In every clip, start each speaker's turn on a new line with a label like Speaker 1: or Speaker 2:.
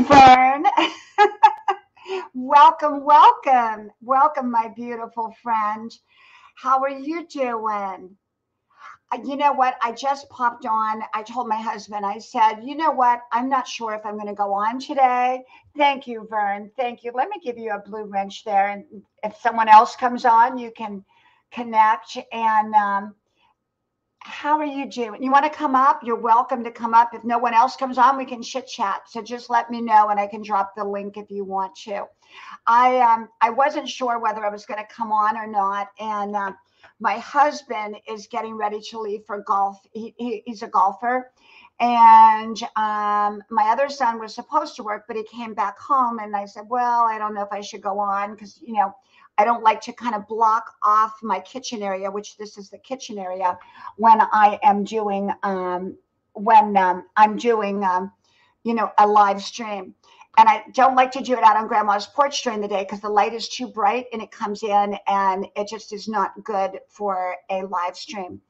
Speaker 1: Vern. Welcome, welcome, welcome, my beautiful friend. How are you doing? You know what? I just popped on. I told my husband, I said, you know what? I'm not sure if I'm going to go on today. Thank you, Vern. Thank you. Let me give you a blue wrench there. And if someone else comes on, you can connect. And how are you doing? You want to come up? You're welcome to come up. If no one else comes on, we can chit chat. So just let me know and I can drop the link if you want to. I wasn't sure whether I was going to come on or not, and my husband is getting ready to leave for golf. He's a golfer, and my other son was supposed to work, but he came back home, and I said, well, I don't know if I should go on because I don't like to kind of block off my kitchen area, which this is the kitchen area when I am doing I'm doing a live stream. And I don't like to do it out on grandma's porch during the day because the light is too bright and it comes in and it just is not good for a live stream.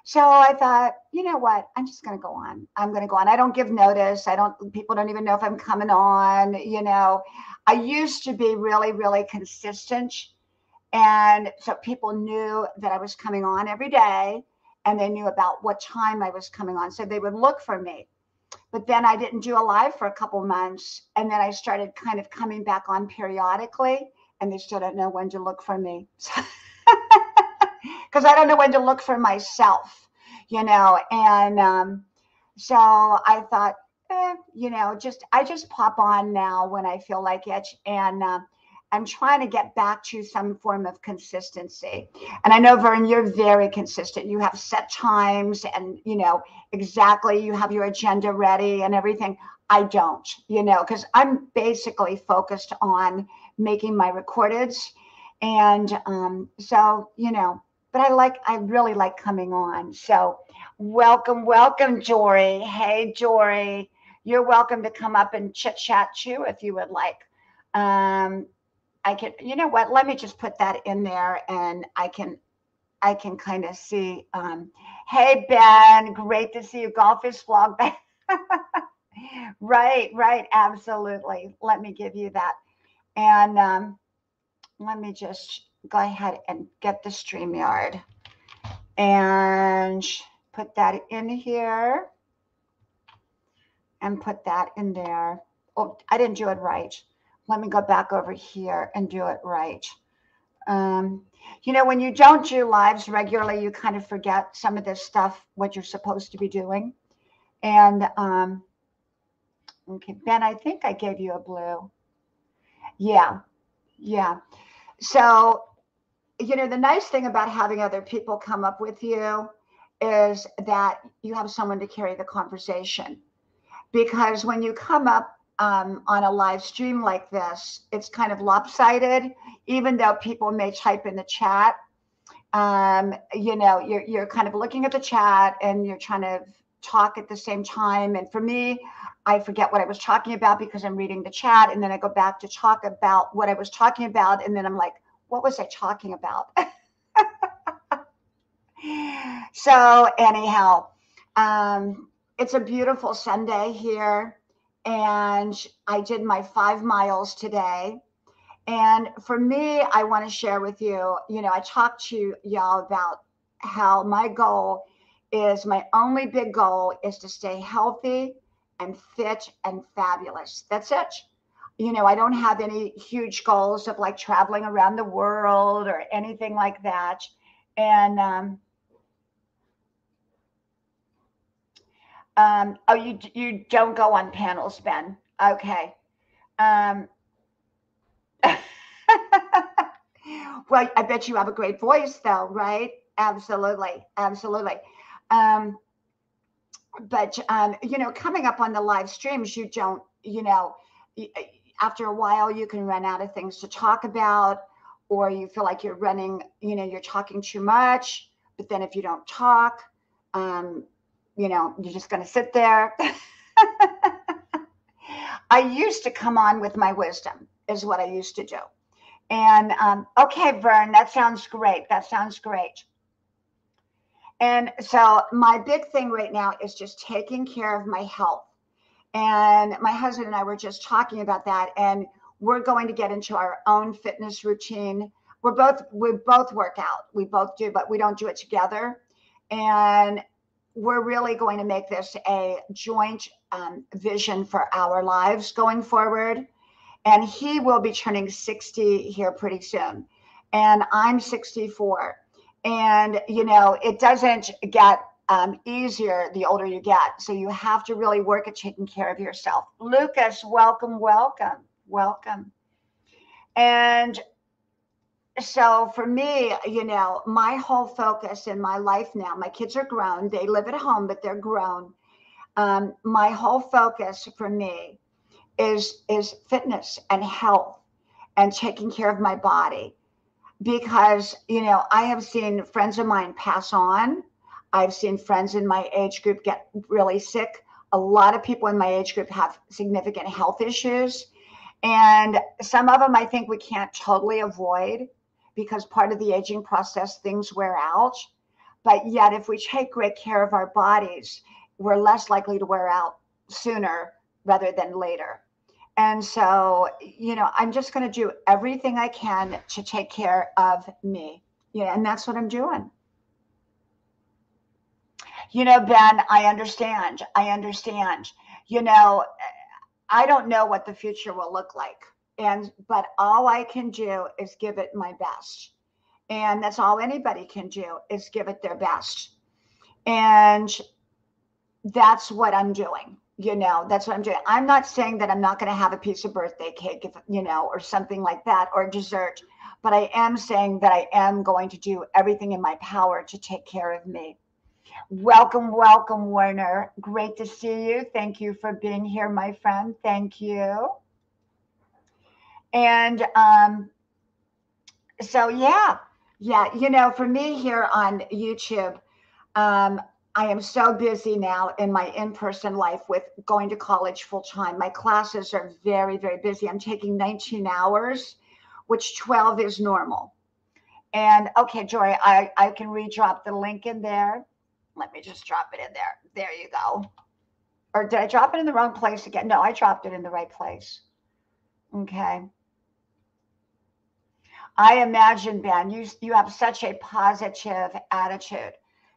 Speaker 1: So I thought, you know what? I'm just going to go on. I'm going to go on. I don't give notice. People don't even know if I'm coming on. I used to be really, really consistent. And so people knew that I was coming on every day and they knew about what time I was coming on. So they would look for me. But then I didn't do a live for a couple months. And then I started kind of coming back on periodically and they still don't know when to look for me. Because I don't know when to look for myself, and so I thought, I just pop on now when I feel like it. And I'm trying to get back to some form of consistency. And I know, Vern, you're very consistent. You have set times and, exactly, you have your agenda ready and everything. I don't, because I'm basically focused on making my recordeds. And but I really like coming on. So welcome, Jory. Hey, Jory, you're welcome to come up and chit chat too if you would like. I can, you know what? Let me just put that in there, and I can kind of see. Hey Ben, great to see you. Golf is vlog back. Right, absolutely. Let me give you that, and let me just go ahead and get the StreamYard and put that in here, and put that in there. Oh, I didn't do it right. Let me go back over here and do it right. When you don't do lives regularly, you kind of forget some of this stuff, what you're supposed to be doing. And, okay, Ben, I think I gave you a blue. Yeah. So, the nice thing about having other people come up with you is that you have someone to carry the conversation. Because when you come up on a live stream like this, it's kind of lopsided, even though people may type in the chat. You're kind of looking at the chat and you're trying to talk at the same time. And for me, I forget what I was talking about because I'm reading the chat, and then I go back to talk about what I was talking about, and then I'm like, what was I talking about? So anyhow, it's a beautiful Sunday here, and I did my 5 miles today. And for me, I want to share with you, I talked to y'all about how my only big goal is to stay healthy and fit and fabulous. That's it. I don't have any huge goals of like traveling around the world or anything like that. And, oh, you don't go on panels, Ben. Okay. Well, I bet you have a great voice, though, right? Absolutely. But coming up on the live streams, you don't, after a while, you can run out of things to talk about, or you feel like you're you're talking too much. But then if you don't talk, you're just going to sit there. I used to come on with my wisdom, is what I used to do. And okay, Vern, that sounds great. And so my big thing right now is just taking care of my health. And my husband and I were just talking about that, and we're going to get into our own fitness routine. We both work out. We both do, but we don't do it together. And we're really going to make this a joint vision for our lives going forward. And he will be turning 60 here pretty soon. And I'm 64. And, it doesn't get easier the older you get. So you have to really work at taking care of yourself. Lucas, welcome, welcome, welcome. And so for me, my whole focus in my life now, my kids are grown. They live at home, but they're grown. My whole focus for me is fitness and health and taking care of my body, because I have seen friends of mine pass on. I've seen friends in my age group get really sick. A lot of people in my age group have significant health issues, and some of them I think we can't totally avoid, because part of the aging process, things wear out. But yet if we take great care of our bodies, we're less likely to wear out sooner rather than later. And so, I'm just going to do everything I can to take care of me. And that's what I'm doing. Ben, I understand. I understand. I don't know what the future will look like. But all I can do is give it my best. And that's all anybody can do, is give it their best. And that's what I'm doing. That's what I'm doing. I'm not saying that I'm not going to have a piece of birthday cake, or something like that, or dessert, but I am saying that I am going to do everything in my power to take care of me. Welcome, welcome, Werner. Great to see you. Thank you for being here, my friend. Thank you. And so, yeah, for me here on YouTube, I am so busy now in my in-person life with going to college full time. My classes are very, very busy. I'm taking 19 hours, which 12 is normal. And okay, Joy, I can redrop the link in there. Let me just drop it in there. There you go. Or did I drop it in the wrong place again? No, I dropped it in the right place. Okay. I imagine, Ben, you have such a positive attitude.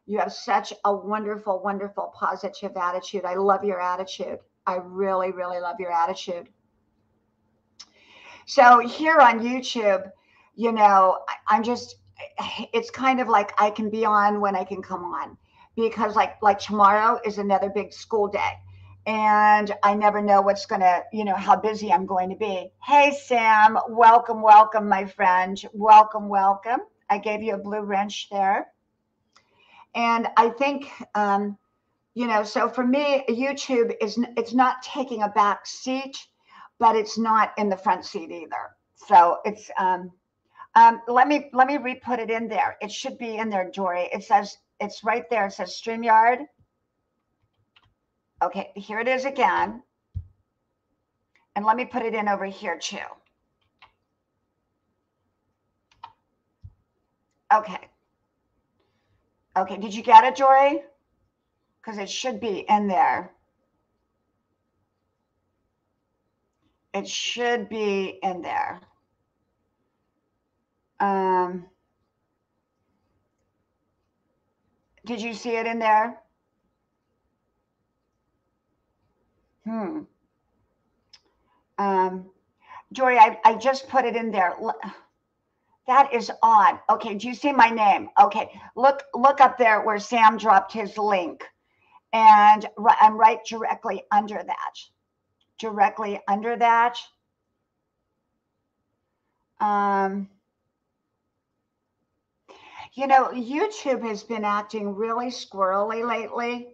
Speaker 1: You have such a wonderful, wonderful positive attitude. I love your attitude. I really, really love your attitude. So here on YouTube, it's kind of like I can be on when I can come on, because like tomorrow is another big school day. And I never know what's going to, how busy I'm going to be. Hey, Sam, welcome, welcome, my friend. Welcome, welcome. I gave you a blue wrench there. And I think, so for me, YouTube it's not taking a back seat, but it's not in the front seat either. So it's, let me re-put it in there. It should be in there, Dory. It says, it's right there. It says StreamYard. Okay, here it is again. And let me put it in over here too. Okay. Okay, did you get it, Jory? Because it should be in there. It should be in there. Did you see it in there? Jory, I just put it in there. That is odd. Okay, do you see my name? Okay, look up there where Sam dropped his link. And I'm right directly under that. Directly under that. YouTube has been acting really squirrely lately.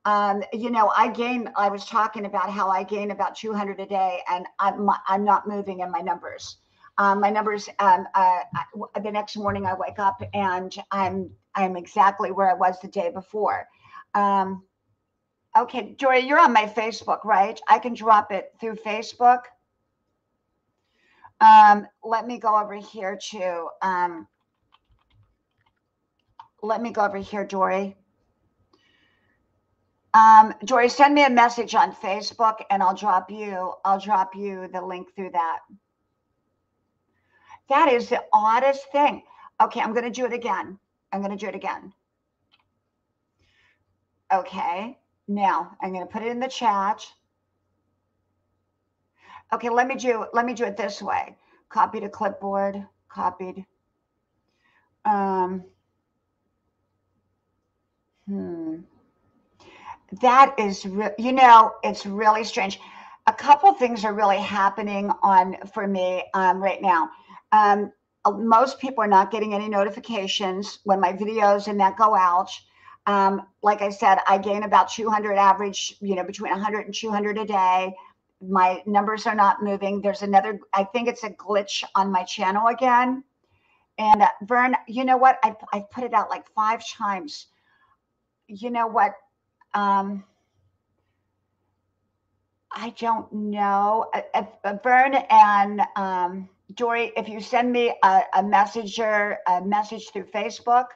Speaker 1: I was talking about how I gain about 200 a day, and I'm not moving in my numbers. My numbers, the next morning I wake up and I'm exactly where I was the day before. Okay, Jory, you're on my Facebook, right? I can drop it through Facebook. Let me go over here to, let me go over here, Dory. Joy, send me a message on Facebook and I'll drop you the link through that. That is the oddest thing. Okay, I'm going to do it again. Okay, now I'm going to put it in the chat. Okay, let me do it this way. Copy to clipboard, copied. That is, it's really strange. A couple things are really happening for me right now. Most people are not getting any notifications when my videos and that go out. Like I said, I gain about 200 average, between 100 and 200 a day. My numbers are not moving. There's another, I think it's a glitch on my channel again. And Vern, you know what? I've put it out like 5 times. You know what? I don't know. Vern and Dory, if you send me a message through Facebook,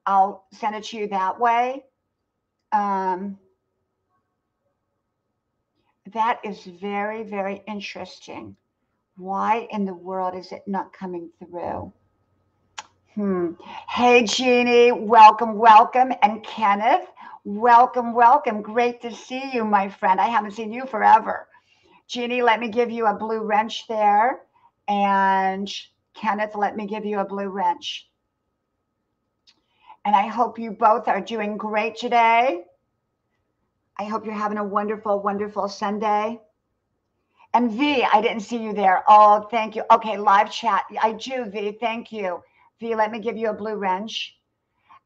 Speaker 1: I'll send it to you that way. That is very, very interesting. Why in the world is it not coming through? Hey, Jeannie, welcome. And Kenneth, welcome. Great to see you, my friend. I haven't seen you forever. Jeannie, let me give you a blue wrench there. And Kenneth, let me give you a blue wrench. And I hope you both are doing great today. I hope you're having a wonderful, wonderful Sunday. And V, I didn't see you there. Oh, thank you. Okay, live chat. I do, V. Thank you. V, let me give you a blue wrench.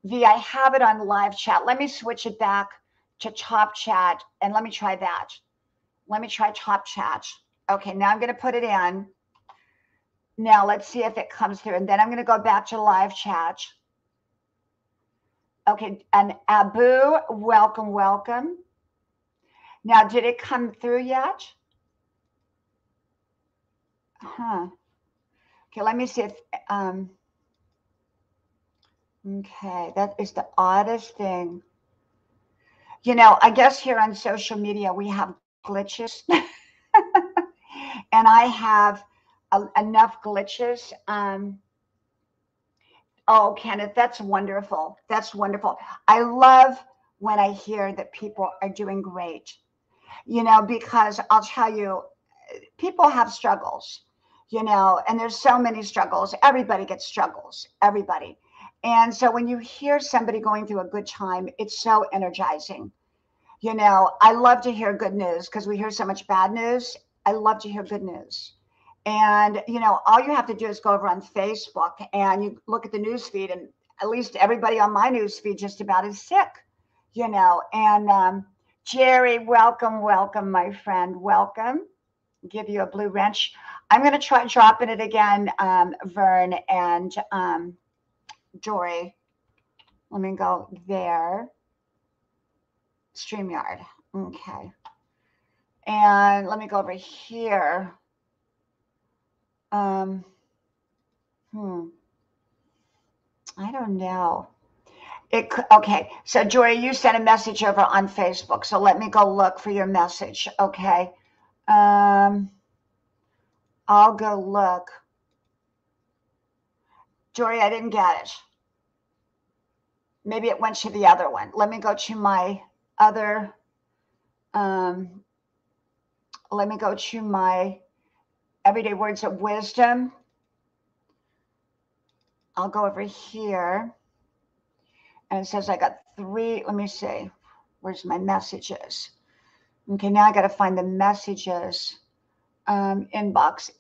Speaker 1: V, I have it on live chat. Let me switch it back to top chat and let me try that. Let me try top chat. Okay, now I'm going to put it in. Now let's see if it comes through. And then I'm going to go back to live chat. Okay, and Abu, welcome. Now, did it come through yet? Okay, let me see if, okay, that is the oddest thing. I guess here on social media, we have glitches. And I have enough glitches. Oh, Kenneth, that's wonderful. I love when I hear that people are doing great, because I'll tell you, people have struggles, and there's so many struggles. Everybody gets struggles, everybody. And so when you hear somebody going through a good time, it's so energizing. I love to hear good news because we hear so much bad news. I love to hear good news. And, all you have to do is go over on Facebook and you look at the news feed, and at least everybody on my news feed just about is sick, and Jerry, welcome, my friend. Welcome. Give you a blue wrench. I'm going to try dropping it again, Vern and Jory. Let me go there. StreamYard. Okay. And let me go over here. I don't know. Okay. So Jory, you sent a message over on Facebook. So let me go look for your message. Okay. I'll go look. Jory, I didn't get it. Maybe it went to the other one. Let me go to my other, let me go to my Everyday Words of Wisdom. I'll go over here. And it says I got 3. Let me see. Where's my messages? Okay, now I got to find the messages. Inbox.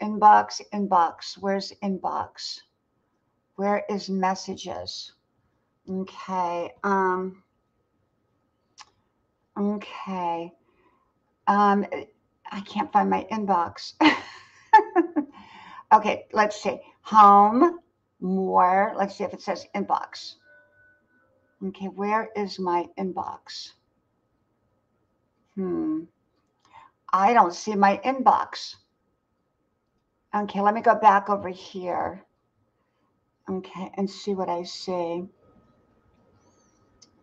Speaker 1: Where's inbox? Where is messages? Okay. Okay. I can't find my inbox. Okay, let's see. Home, more. Let's see if it says inbox. Okay, where is my inbox? I don't see my inbox. Okay, let me go back over here. Okay, and see what I see.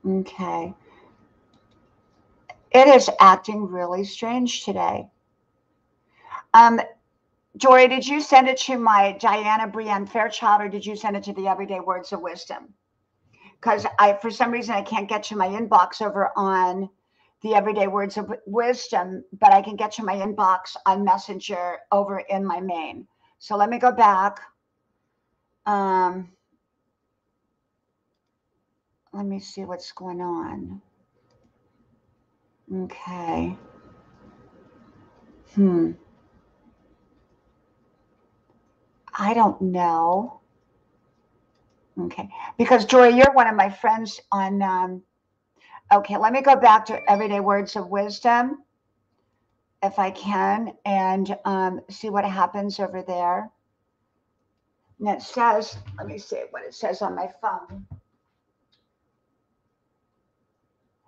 Speaker 1: Okay. It is acting really strange today. Jory, did you send it to my Diana Brienne Fairchild, or did you send it to the Everyday Words of Wisdom? Because for some reason, I can't get to my inbox over on the Everyday Words of Wisdom, but I can get to my inbox on Messenger over in my main. So let me go back. Let me see what's going on. Okay. I don't know. Okay. Because Joy, you're one of my friends on, okay, let me go back to Everyday Words of Wisdom if I can, and see what happens over there. And it says, let me see what it says on my phone.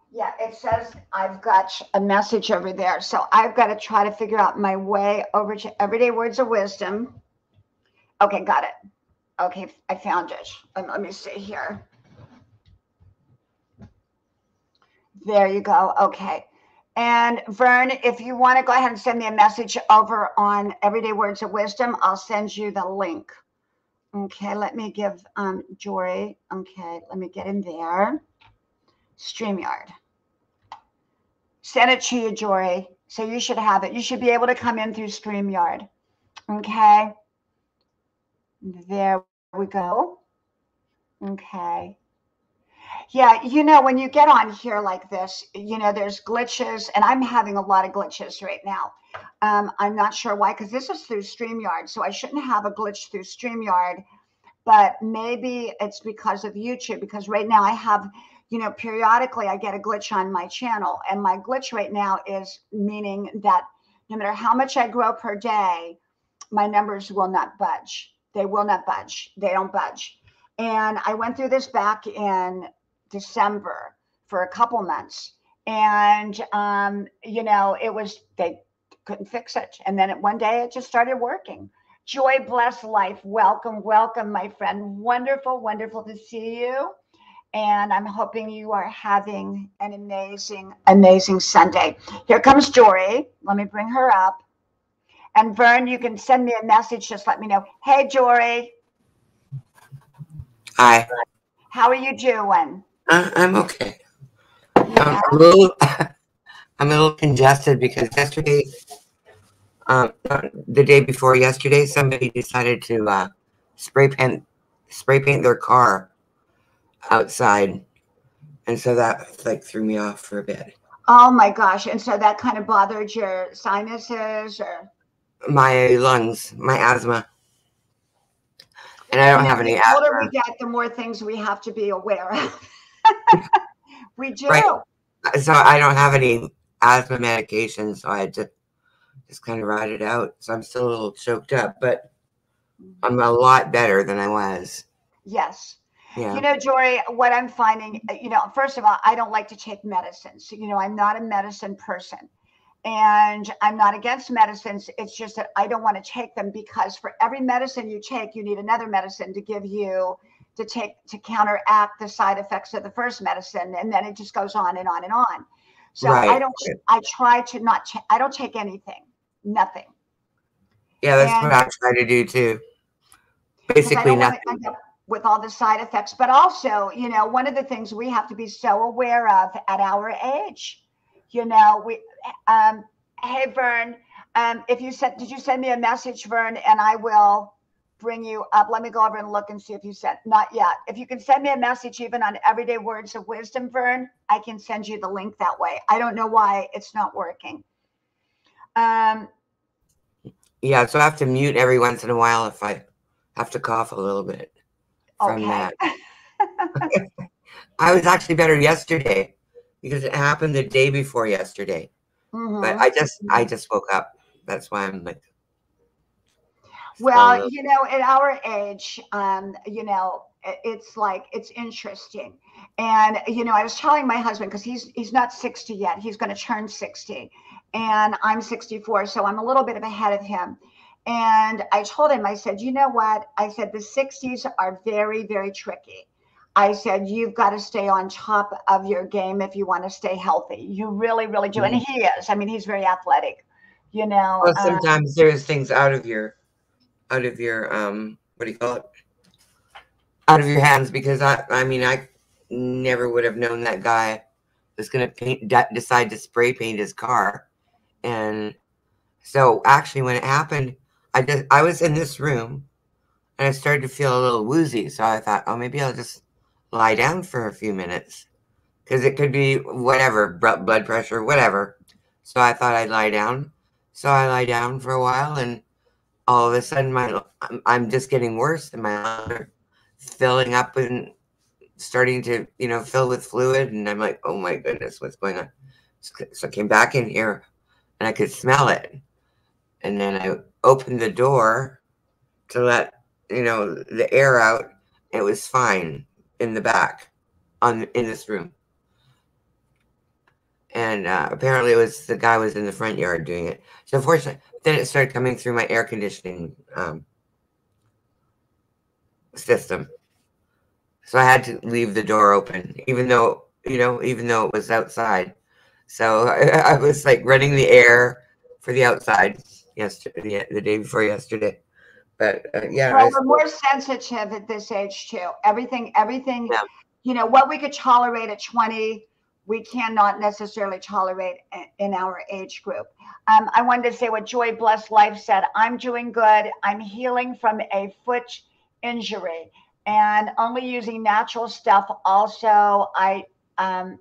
Speaker 1: Yeah, it says I've got a message over there. So I've got to try to figure out my way over to Everyday Words of Wisdom. Okay, got it. Okay, I found it. Let me see here. There you go. Okay. And Vern, if you want to go ahead and send me a message over on Everyday Words of Wisdom, I'll send you the link. Okay, let me give Jory. Okay, let me get in there. StreamYard. Send it to you, Jory. So you should have it. You should be able to come in through StreamYard. Okay. There we go. Okay. Yeah, when you get on here like this, there's glitches, and I'm having a lot of glitches right now. I'm not sure why, because this is through StreamYard, so I shouldn't have a glitch through StreamYard, but maybe it's because of YouTube, because right now I have, periodically I get a glitch on my channel, and my glitch right now is meaning that no matter how much I grow per day, my numbers will not budge. They will not budge. They don't budge. And I went through this back in December for a couple months, and it was, they couldn't fix it, and then one day it just started working. Joy, bless life. Welcome, my friend. Wonderful to see you, and I'm hoping you are having an amazing Sunday. Here comes Jory. Let me bring her up. And Vern, you can send me a message. Just let me know. Hey, Jory.
Speaker 2: Hi.
Speaker 1: How are you doing?
Speaker 2: I'm okay. I'm a little congested because yesterday, the day before yesterday, somebody decided to spray paint their car outside, and so that threw me off for a bit.
Speaker 1: Oh my gosh! And so that kind of bothered your sinuses, or
Speaker 2: my lungs, my asthma. And I don't have any asthma.
Speaker 1: The older we get, the more things we have to be aware of. We do.
Speaker 2: Right. So I don't have any asthma medication, so I had to just kind of ride it out. So I'm still a little choked up, but I'm a lot better than I was.
Speaker 1: Yes.
Speaker 2: Yeah.
Speaker 1: Jory, what I'm finding, first of all, I don't like to take medicines. I'm not a medicine person. And I'm not against medicines. It's just that I don't want to take them, because for every medicine you take, you need another medicine to give you to counteract the side effects of the first medicine. And then it just goes on and on and on. So
Speaker 2: right.
Speaker 1: I try to not, I don't take anything, nothing.
Speaker 2: Yeah, that's what I try to do too. Basically nothing.
Speaker 1: With all the side effects, but also, one of the things we have to be so aware of at our age, hey, Vern, did you send me a message, Vern, and I will bring you up. Let me go over and look and see if you sent. Not yet. If you can send me a message even on Everyday Words of Wisdom, Vern, I can send you the link that way. I don't know why it's not working.
Speaker 2: Yeah, so I have to mute every once in a while if I have to cough a little bit from that. I was actually better yesterday because it happened the day before yesterday. But I just woke up. That's why I'm like.
Speaker 1: Well, at our age, it's interesting. And, I was telling my husband, because he's not 60 yet, he's going to turn 60, and I'm 64. So I'm a little bit ahead of him. And I told him, I said, you know what? I said, the 60s are very, very tricky. I said, you've got to stay on top of your game if you want to stay healthy. You really, really do. And
Speaker 2: Mhm.
Speaker 1: he is. I mean, he's very athletic, you know.
Speaker 2: Well, sometimes there's things out of your what do you call it? Out of your hands, because I mean, I never would have known that guy was going to decide to spray paint his car. And so actually when it happened, I was in this room and I started to feel a little woozy. So I thought, oh, maybe I'll just lie down for a few minutes because it could be whatever, blood pressure, whatever. So I thought I'd lie down. So I lie down for a while, and all of a sudden I'm just getting worse, and my lungs are filling up and starting to, fill with fluid. And I'm like, oh my goodness, what's going on? So I came back in here and I could smell it. And then I opened the door to let, the air out. It was fine in the back in this room. And apparently the guy was in the front yard doing it. So fortunately, then it started coming through my air conditioning system. So I had to leave the door open, even though it was outside. So I was like running the air for the outside yesterday, the day before yesterday. But yeah,
Speaker 1: well, we're more sensitive at this age too. Everything,
Speaker 2: yeah.
Speaker 1: What we could tolerate at 20, we cannot necessarily tolerate in our age group. I wanted to say what Joy Blessed Life said. I'm doing good. I'm healing from a foot injury and only using natural stuff. Also, let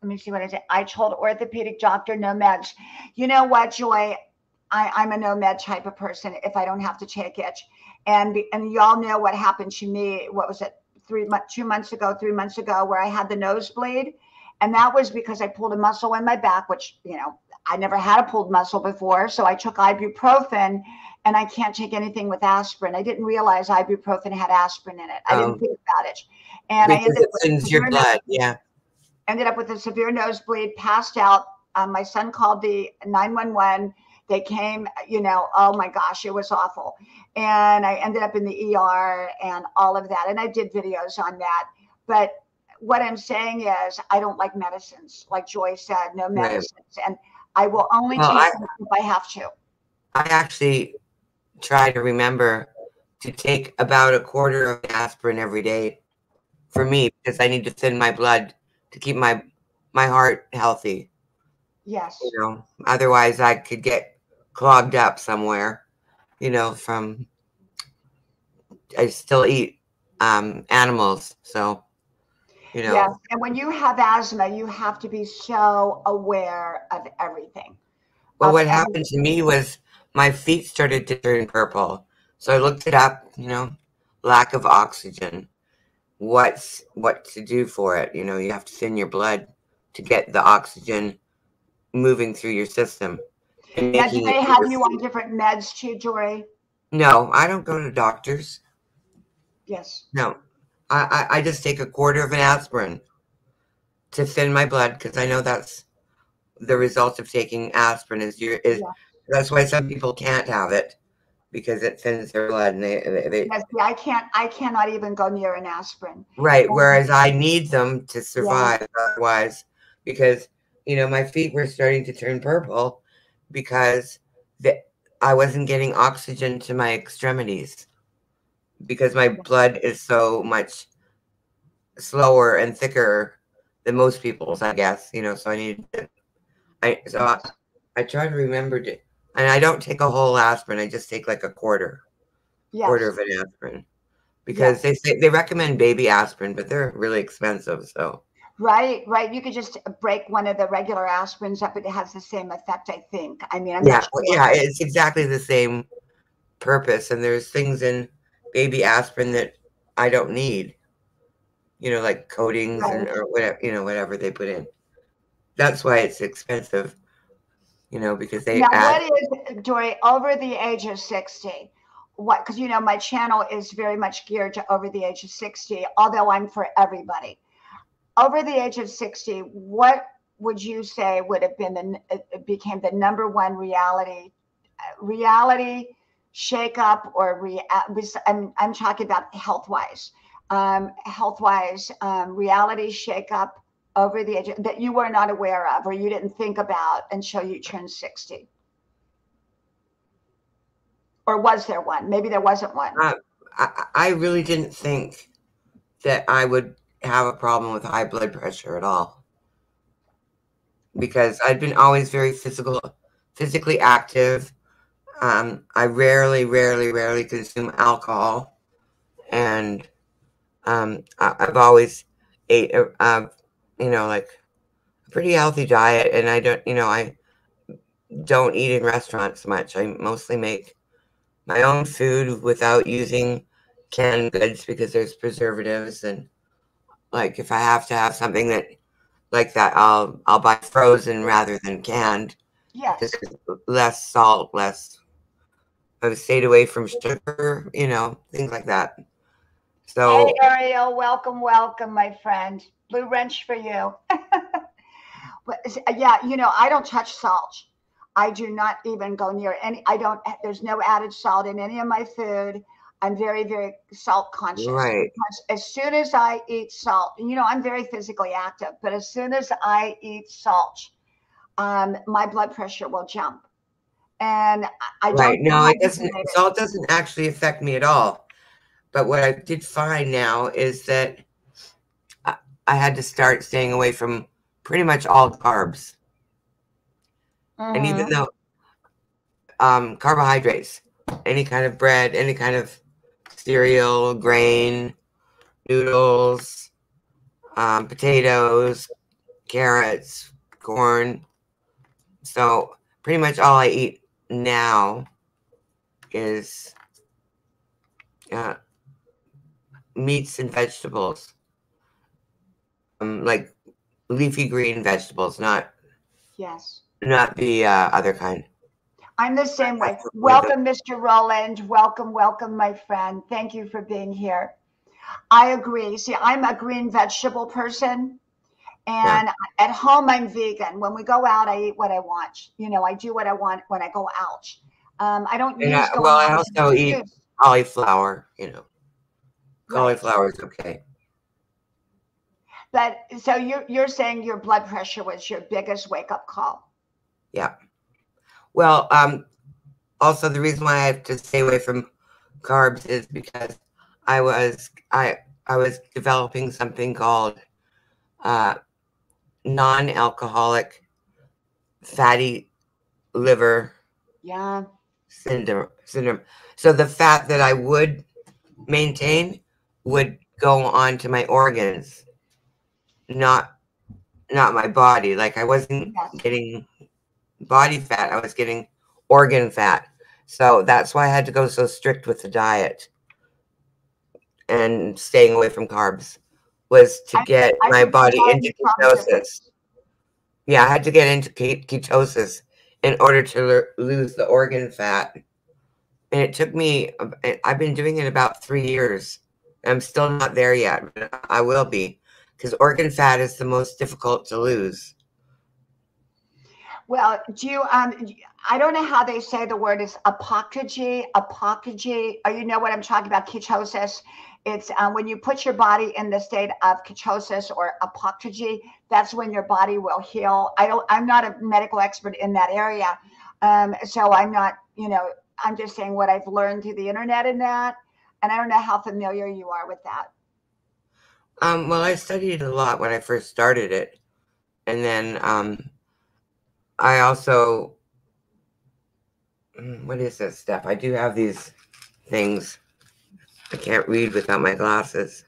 Speaker 1: me see what I said. I told orthopedic doctor no meds. You know what, Joy? I'm a no med type of person if I don't have to take it. And y'all know what happened to me. What was it? 3 months ago, 3 months ago, where I had the nosebleed. And that was because I pulled a muscle in my back, which, I never had a pulled muscle before. So I took ibuprofen, and I can't take anything with aspirin. I didn't realize ibuprofen had aspirin in it. I didn't think about it. And
Speaker 2: because it thins your blood. Yeah.
Speaker 1: Ended up with a severe nosebleed, passed out. My son called the 911. They came, oh my gosh, it was awful. And I ended up in the ER and all of that. And I did videos on that. But what I'm saying is I don't like medicines. Like Joy said, no medicines. Right. And I will only take them if I have to.
Speaker 2: I actually try to remember to take about a quarter of aspirin every day for me, because I need to thin my blood to keep my heart healthy.
Speaker 1: Yes.
Speaker 2: Otherwise I could get clogged up somewhere, from, I still eat animals. So,
Speaker 1: Yes. And when you have asthma, you have to be so aware of everything.
Speaker 2: Well, what happened to me was my feet started to turn purple. So I looked it up, lack of oxygen. What to do for it? You have to thin your blood to get the oxygen moving through your system.
Speaker 1: Now, do they have you on different meds too, Jory?
Speaker 2: No, I don't go to doctors.
Speaker 1: Yes.
Speaker 2: No, I just take a quarter of an aspirin to thin my blood, because I know that's the result of taking aspirin that's why some people can't have it, because it thins their blood, and they
Speaker 1: yes, I cannot even go near an aspirin.
Speaker 2: Right. Whereas I need them to survive. Otherwise, because my feet were starting to turn purple because I wasn't getting oxygen to my extremities, because my blood is so much slower and thicker than most people's, I guess. So I need to, I try to remember to, and I don't take a whole aspirin. I just take like a quarter of an aspirin, because they recommend baby aspirin, but they're really expensive. So
Speaker 1: right. You could just break one of the regular aspirins up, but it has the same effect, I think. I mean, I'm
Speaker 2: yeah,
Speaker 1: not sure.
Speaker 2: Yeah, it's exactly the same purpose, and there's things in baby aspirin that I don't need. Like coatings or whatever, whatever they put in. That's why it's expensive. Because they add.
Speaker 1: What is, Dory, over the age of 60? What? Because my channel is very much geared to over the age of 60, although I'm for everybody. Over the age of 60, what would you say would have been became the number one reality shake up, or I'm talking about health wise, health-wise, reality shakeup over the age that you were not aware of or you didn't think about until you turned 60? Or was there one? Maybe there wasn't one.
Speaker 2: I really didn't think that I would have a problem with high blood pressure at all, because I've been always very physically active. I rarely consume alcohol, and I've always ate like a pretty healthy diet, and I don't eat in restaurants much. I mostly make my own food without using canned goods because there's preservatives, and like if I have to have something that like that, I'll buy frozen rather than canned.
Speaker 1: Yes.
Speaker 2: Just less salt, less. I've stayed away from sugar, things like that. So
Speaker 1: hey, Ariel, welcome, my friend. Blue wrench for you. Yeah, I don't touch salt. I do not even go near any. There's no added salt in any of my food. I'm very, very salt conscious.
Speaker 2: right,
Speaker 1: Because as soon as I eat salt, I'm very physically active, but as soon as I eat salt, my blood pressure will jump. And I don't
Speaker 2: right. No, it doesn't.
Speaker 1: hesitate.
Speaker 2: Salt doesn't actually affect me at all. But what I did find now is that I had to start staying away from pretty much all carbs. And even
Speaker 1: Mm-hmm.
Speaker 2: though carbohydrates, any kind of bread, any kind of cereal, grain, noodles, potatoes, carrots, corn. So pretty much all I eat now is meats and vegetables, like leafy green vegetables, not
Speaker 1: Yes.
Speaker 2: the other kind.
Speaker 1: I'm the same way.
Speaker 2: That's the way
Speaker 1: Welcome, Mr. Roland. Welcome, my friend. Thank you for being here. I agree. See, I'm a green vegetable person.
Speaker 2: yeah.
Speaker 1: And at home, I'm vegan. When we go out, I eat what I want. I do what I want when I go out. I don't
Speaker 2: And
Speaker 1: use going
Speaker 2: well, I
Speaker 1: out as an
Speaker 2: also eat
Speaker 1: excuse.
Speaker 2: cauliflower.
Speaker 1: Right.
Speaker 2: Cauliflower is okay.
Speaker 1: But so you're saying your blood pressure was your biggest wake up call.
Speaker 2: Yeah. Well, also the reason why I have to stay away from carbs is because I was developing something called uh, non-alcoholic fatty liver
Speaker 1: Yeah.
Speaker 2: syndrome. So the fat that I would maintain would go on to my organs, not my body. Like I wasn't
Speaker 1: Yes.
Speaker 2: getting body fat, I was getting organ fat. So that's why I had to go so strict with the diet and staying away from carbs, was to get
Speaker 1: I
Speaker 2: my
Speaker 1: think the
Speaker 2: body
Speaker 1: diet
Speaker 2: into
Speaker 1: makes all the
Speaker 2: ketosis.
Speaker 1: difference.
Speaker 2: Yeah, I had to get into ketosis in order to lose the organ fat. And it took me, I've been doing it about 3 years. I'm still not there yet, but I will be, because organ fat is the most difficult to lose.
Speaker 1: Well, I don't know how they say the word is apophagy. Oh, you know what I'm talking about? Ketosis. It's when you put your body in the state of ketosis or apophagy. That's when your body will heal. I'm not a medical expert in that area, so I'm not. I'm just saying what I've learned through the internet in that, and I don't know how familiar you are with that.
Speaker 2: Well, I studied a lot when I first started it, and then I also, what is this stuff? I do have these things. I can't read without my glasses.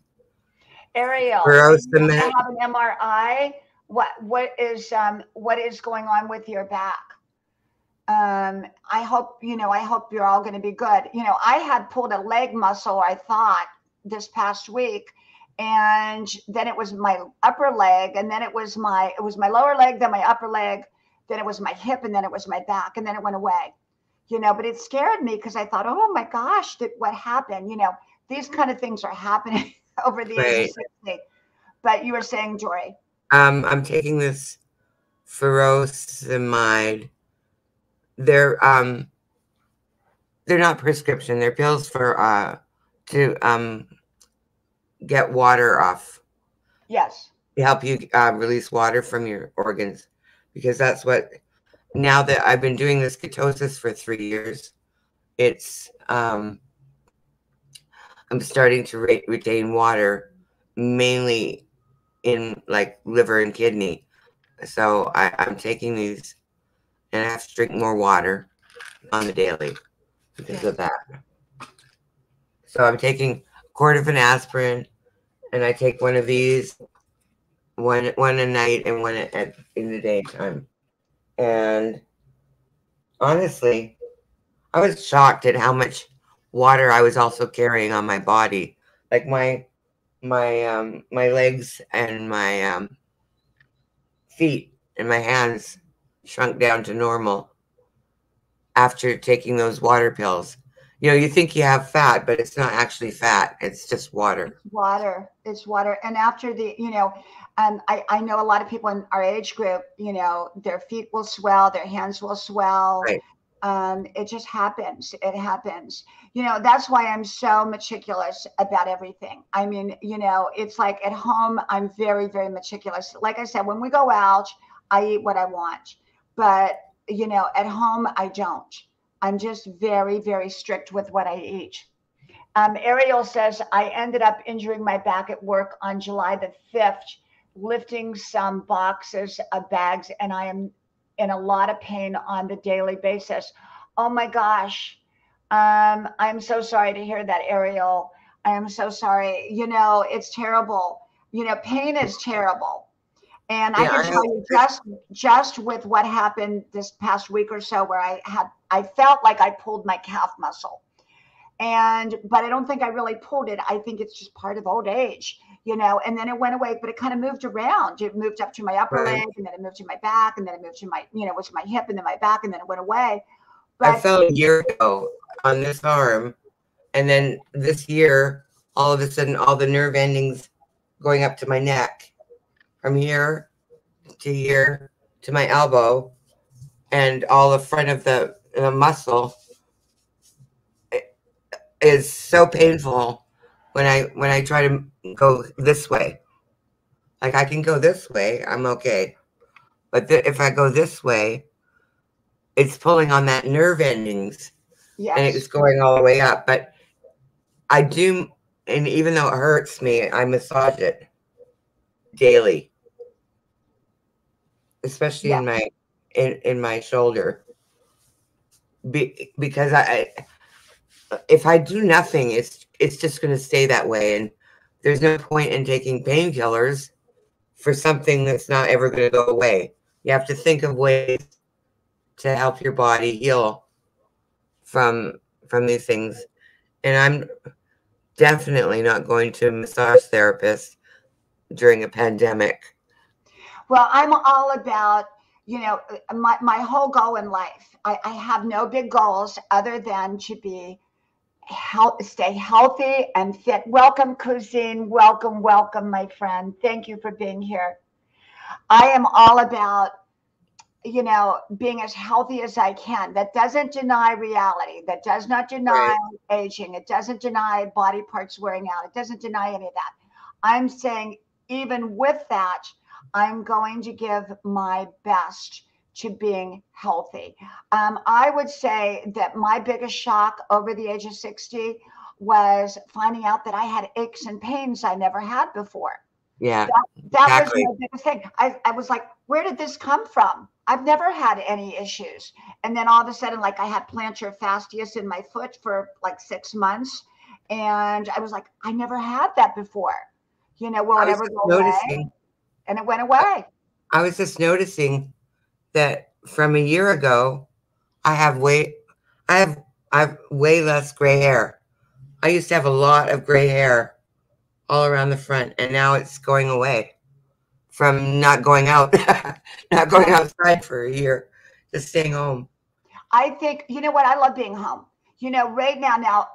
Speaker 1: Ariel, do you want to
Speaker 2: Furosemide.
Speaker 1: have an MRI? What is going on with your back? I hope you're all going to be good. I had pulled a leg muscle, I thought, this past week, and then it was my upper leg, and then it was my lower leg, then my upper leg, then it was my hip, and then it was my back, and then it went away. But it scared me because I thought, oh my gosh, what happened? These kind of things are happening over the age of
Speaker 2: Right.
Speaker 1: 60. But you were saying, Jory.
Speaker 2: I'm taking this furosemide. They're not prescription. They're pills for to get water off.
Speaker 1: Yes.
Speaker 2: To help you release water from your organs, because that's what. Now that I've been doing this ketosis for 3 years, it's I'm starting to retain water, mainly in like liver and kidney. So I'm taking these, and I have to drink more water on the daily because of that. So I'm taking a quart of an aspirin, and I take one of these, one a night and one in the daytime. And honestly, I was shocked at how much water I was also carrying on my body. Like my legs and my feet and my hands shrunk down to normal after taking those water pills. You think you have fat, but it's not actually fat. It's just water.
Speaker 1: It's water. It's water. And after I know a lot of people in our age group, their feet will swell, their hands will swell.
Speaker 2: Right.
Speaker 1: It just happens. It happens. That's why I'm so meticulous about everything. I mean, it's like at home, I'm very, very meticulous. Like I said, when we go out, I eat what I want. But, at home, I don't. I'm just very, very strict with what I eat. Ariel says, I ended up injuring my back at work on July the 5th, lifting some boxes of bags, and I am in a lot of pain on the daily basis. Oh my gosh. I'm so sorry to hear that, Ariel. I am so sorry. It's terrible. Pain is terrible. And I can tell you just with what happened this past week or so, where I felt like I pulled my calf muscle. But I don't think I really pulled it. I think it's just part of old age, and then it went away, but it kind of moved around. It moved up to my upper leg, and then it moved to my back, and then it moved to my, it was my hip and then my back, and then it went away.
Speaker 2: But I fell a year ago on this arm, and then this year, all of a sudden, all the nerve endings going up to my neck, from here to my elbow, and all the front of the muscle is so painful when I try to go this way. Like I can go this way, I'm okay. But if I go this way, it's pulling on that nerve endings. Yes. And it's going all the way up. But I do, and even though it hurts me, I massage it daily, especially in my shoulder, because if I do nothing, it's just going to stay that way, and there's no point in taking painkillers for something that's not ever going to go away. You have to think of ways to help your body heal from these things. And I'm definitely not going to a massage therapist during a pandemic.
Speaker 1: Well, I'm all about, my whole goal in life. I have no big goals other than to stay healthy and fit. Welcome, Cousine. Welcome, my friend. Thank you for being here. I am all about, being as healthy as I can. That doesn't deny reality. That does not deny aging. It doesn't deny body parts wearing out. It doesn't deny any of that. I'm saying even with that, I'm going to give my best to being healthy. I would say that my biggest shock over the age of 60 was finding out that I had aches and pains I never had before.
Speaker 2: Yeah,
Speaker 1: that exactly. Was my biggest thing. I was like, where did this come from? I've never had any issues. And then all of a sudden, like I had plantar fasciitis in my foot for like 6 months. And I was like, I never had that before. Will it ever go away? And it went away.
Speaker 2: I was just noticing that from a year ago, I have way less gray hair. I used to have a lot of gray hair all around the front, and now it's going away from not going out, not going outside for a year, just staying home.
Speaker 1: I think, what? I love being home. Right now,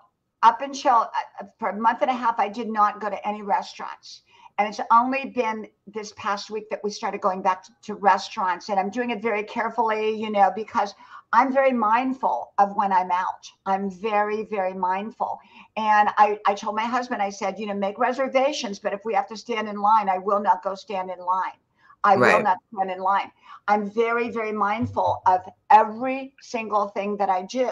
Speaker 1: up until for a month and a half, I did not go to any restaurants. And it's only been this past week that we started going back to restaurants. And I'm doing it very carefully, you know, because I'm very mindful of when I'm out. I'm very, very mindful. And I told my husband, I said, you know, make reservations, but if we have to stand in line, I will not go stand in line. I will
Speaker 2: Right.
Speaker 1: not stand in line. I'm very, very mindful of every single thing that I do.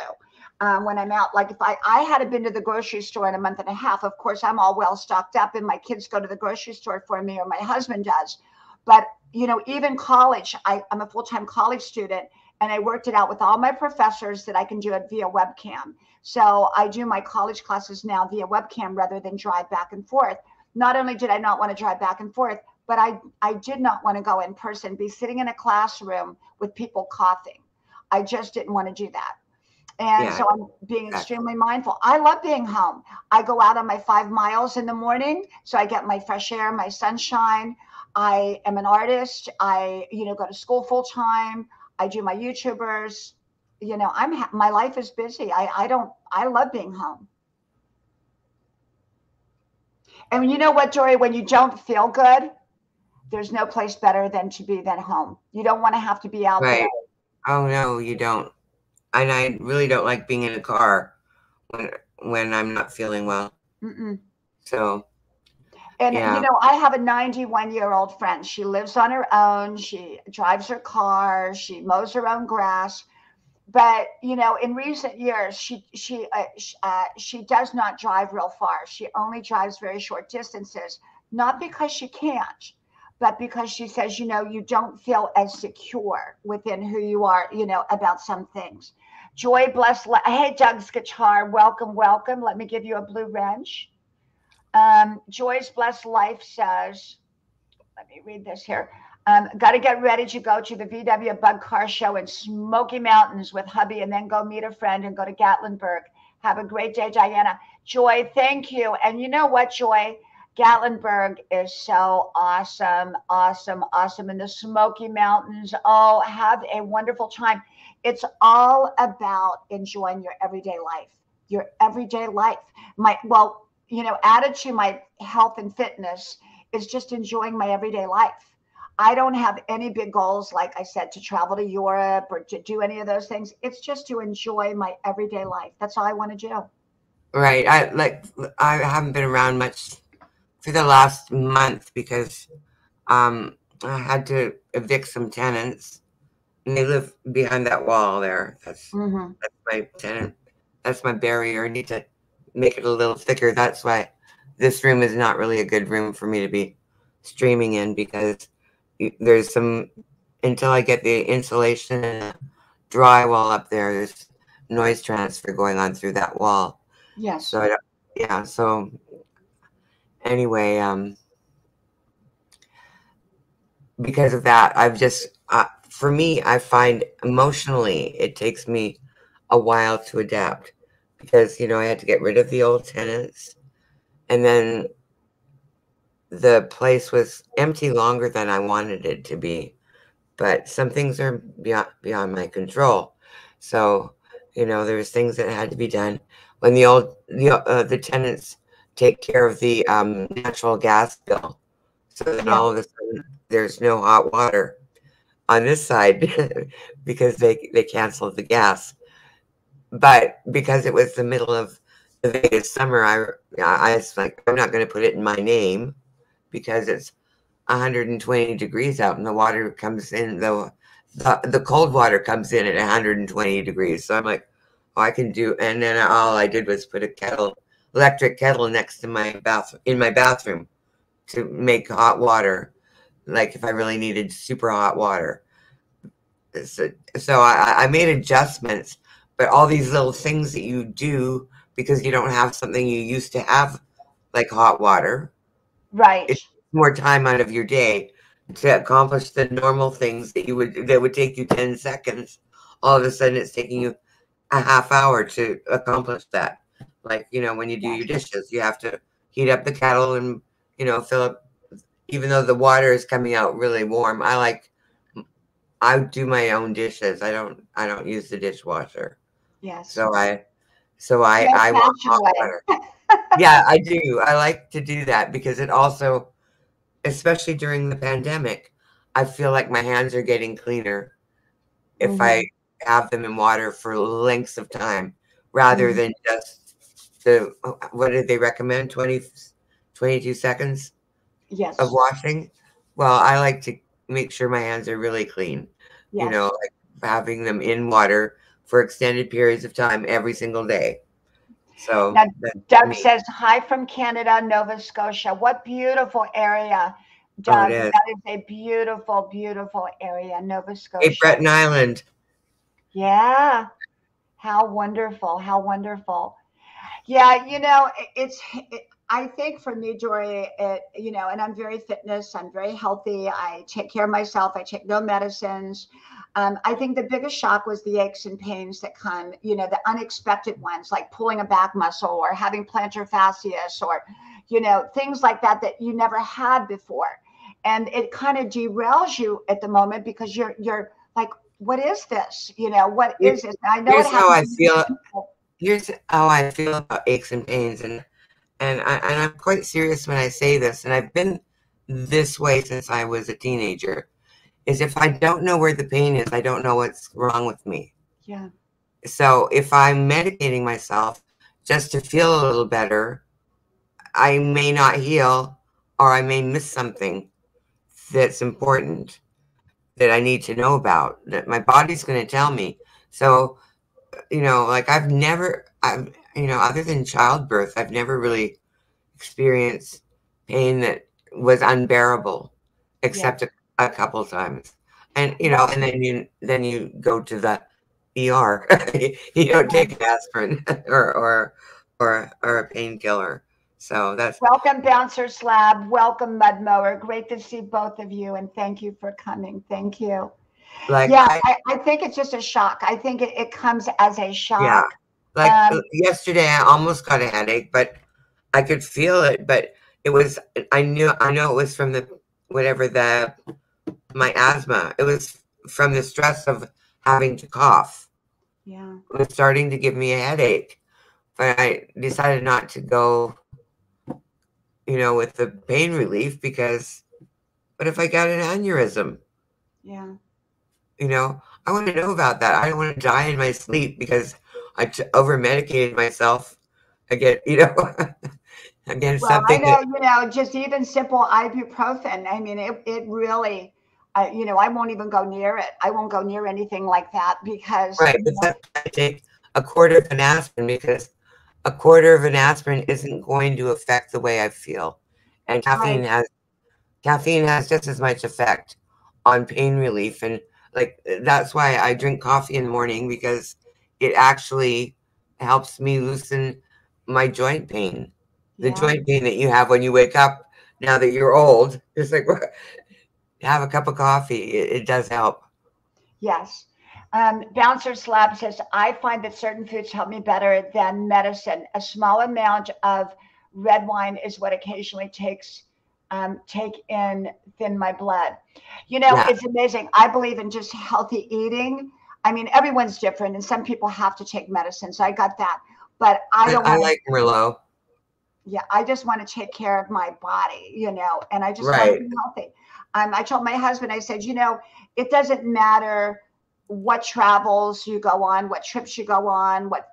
Speaker 1: When I'm out, like if I hadn't been to the grocery store in a month and a half, of course I'm all well stocked up and my kids go to the grocery store for me or my husband does. But, you know, even college, I'm a full-time college student and I worked it out with all my professors that I can do it via webcam. So I do my college classes now via webcam rather than drive back and forth. Not only did I not want to drive back and forth, but I did not want to go in person, be sitting in a classroom with people coughing. I just didn't want to do that. And
Speaker 2: Yeah.
Speaker 1: so I'm being extremely mindful. I love being home. I go out on my 5 miles in the morning. So I get my fresh air, my sunshine. I am an artist. I, you know, go to school full time. I do my YouTubers. You know, my life is busy. I love being home. And you know what, Jory, when you don't feel good, there's no place better than to be than home. You don't want to have to be out there.
Speaker 2: Right. Oh no, you don't. And I really don't like being in a car when I'm not feeling well.
Speaker 1: Mm-mm.
Speaker 2: So,
Speaker 1: And,
Speaker 2: yeah.
Speaker 1: you know, I have a 91-year-old friend. She lives on her own. She drives her car. She mows her own grass. But, you know, in recent years, she does not drive real far. She only drives very short distances, not because she can't, but because she says, you know, you don't feel as secure within who you are, you know, about some things. Joy Bless. Hey, Doug's Guitar. Welcome, welcome. Let me give you a blue wrench. Joy's Blessed Life says, let me read this here. Got to get ready to go to the VW Bug Car Show in Smoky Mountains with hubby and then go meet a friend and go to Gatlinburg. Have a great day, Diana. Joy, thank you. And you know what, Joy? Gatlinburg is so awesome, awesome, awesome. In the Smoky Mountains. Oh, have a wonderful time. It's all about enjoying your everyday life. Your everyday life. You know, added to my health and fitness is just enjoying my everyday life. I don't have any big goals, like I said, to travel to Europe or to do any of those things. It's just to enjoy my everyday life. That's all I want to do.
Speaker 2: Right. I haven't been around much for the last month because I had to evict some tenants and they live behind that wall there. That's my tenant. That's my barrier. I need to make it a little thicker. That's why this room is not really a good room for me to be streaming in because there's some, until I get the insulation and the drywall up there, there's noise transfer going on through that wall.
Speaker 1: Yes.
Speaker 2: So yeah. So anyway, because of that, I've just, for me, I find emotionally it takes me a while to adapt because, you know, I had to get rid of the old tenants and then the place was empty longer than I wanted it to be. But some things are beyond my control. So, you know, there's things that had to be done. When the tenants take care of the natural gas bill, so then all of a sudden there's no hot water on this side because they canceled the gas. But because it was the middle of the Vegas summer, I was like, I'm not going to put it in my name because it's 120 degrees out and the water comes in, the cold water comes in at 120 degrees. So I'm like, oh, I can do, and then all I did was put a electric kettle next to my bathroom to make hot water, like if I really needed super hot water. So I made adjustments, but all these little things that you do because you don't have something you used to have, like hot water.
Speaker 1: Right.
Speaker 2: It's more time out of your day to accomplish the normal things that would take you 10 seconds. All of a sudden it's taking you a half hour to accomplish that. Like, you know, when you do your dishes, you have to heat up the kettle and, you know, fill up, even though the water is coming out really warm. I do my own dishes. I don't use the dishwasher.
Speaker 1: Yes.
Speaker 2: So I want hot water. Yeah, I do. I like to do that because it also especially during the pandemic, I feel like my hands are getting cleaner if
Speaker 1: Mm-hmm.
Speaker 2: I have them in water for lengths of time rather
Speaker 1: Mm-hmm.
Speaker 2: than just the, what did they recommend? 22 seconds of
Speaker 1: Yes.
Speaker 2: washing. Well, I like to make sure my hands are really clean,
Speaker 1: Yes.
Speaker 2: like having them in water for extended periods of time every single day. So
Speaker 1: Now,
Speaker 2: that's
Speaker 1: Doug
Speaker 2: me.
Speaker 1: says, hi from Canada, Nova Scotia. What beautiful area,
Speaker 2: Oh, it
Speaker 1: Doug.
Speaker 2: is.
Speaker 1: That is a beautiful, beautiful area, Nova
Speaker 2: Cape
Speaker 1: Scotia.
Speaker 2: Breton Island.
Speaker 1: Yeah. How wonderful. How wonderful. Yeah, I think for me, Jory, and I'm very fitness, I'm very healthy. I take care of myself. I take no medicines. I think the biggest shock was the aches and pains that come, the unexpected ones, like pulling a back muscle or having plantar fasciitis or, things like that that you never had before. And it kind of derails you at the moment because you're like, what is this? What
Speaker 2: Here-
Speaker 1: is this? And I know it
Speaker 2: Here's how
Speaker 1: happens
Speaker 2: I
Speaker 1: to many
Speaker 2: feel.
Speaker 1: people.
Speaker 2: Here's how I feel about aches and pains, and I'm quite serious when I say this. And I've been this way since I was a teenager. Is if I don't know where the pain is, I don't know what's wrong with me.
Speaker 1: Yeah.
Speaker 2: So if I'm medicating myself just to feel a little better, I may not heal, or I may miss something that's important that I need to know about that my body's going to tell me. So, like other than childbirth, I've never really experienced pain that was unbearable,
Speaker 1: Yes.
Speaker 2: except a couple times. And,
Speaker 1: Well,
Speaker 2: and then you go to the ER. You don't take an aspirin or a painkiller. So that's
Speaker 1: welcome, Bouncer Slab. Welcome, Mud Mower. Great to see both of you, and thank you for coming. Thank you.
Speaker 2: like
Speaker 1: Yeah, I think it's just a shock. I think it comes as a
Speaker 2: yeah,
Speaker 1: shock.
Speaker 2: like yesterday I almost got a headache, but I could feel it, but it was I know it was from the whatever the my asthma. It was from the stress of having to cough.
Speaker 1: Yeah.
Speaker 2: It was starting to give me a headache, but I decided not to go, with the pain relief because what if I got an aneurysm?
Speaker 1: Yeah.
Speaker 2: I want to know about that. I don't want to die in my sleep because I over medicated myself again, against
Speaker 1: Well, I
Speaker 2: something that
Speaker 1: know, just even simple ibuprofen. I mean, it really, I won't even go near it. I won't go near anything like that because,
Speaker 2: right, but that's why I take a quarter of an aspirin because a quarter of an aspirin isn't going to affect the way I feel. And
Speaker 1: right.
Speaker 2: caffeine has just as much effect on pain relief. And like that's why I drink coffee in the morning because it actually helps me loosen my joint pain. The
Speaker 1: Yeah.
Speaker 2: joint pain that you have when you wake up now that you're old. It's like have a cup of coffee. It does help.
Speaker 1: Yes. Bouncer Slab says, I find that certain foods help me better than medicine. A small amount of red wine is what occasionally take in thin my blood.
Speaker 2: Yeah.
Speaker 1: It's amazing. I believe in just healthy eating. I mean, everyone's different, and some people have to take medicine. So I got that. But I don't
Speaker 2: I
Speaker 1: want to,
Speaker 2: like Merlot.
Speaker 1: yeah, I just want to take care of my body, and I just want to
Speaker 2: Right.
Speaker 1: be healthy. I told my husband, I said, it doesn't matter what travels you go on, what trips you go on, what,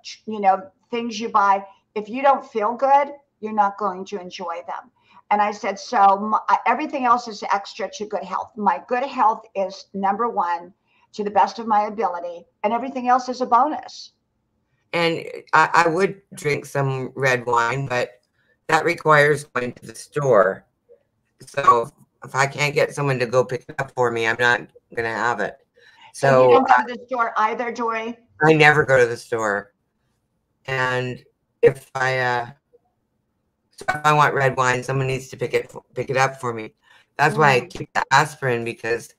Speaker 1: things you buy. If you don't feel good, you're not going to enjoy them. And I said, so everything else is extra to good health. My good health is number one to the best of my ability, and everything else is a bonus.
Speaker 2: And I would drink some red wine, but that requires going to the store. So if I can't get someone to go pick it up for me, I'm not going to have it.
Speaker 1: So you
Speaker 2: So
Speaker 1: don't go to the store either, Jory?
Speaker 2: I never go to the store. And if I want red wine, someone needs to pick it up for me. That's why I keep the aspirin because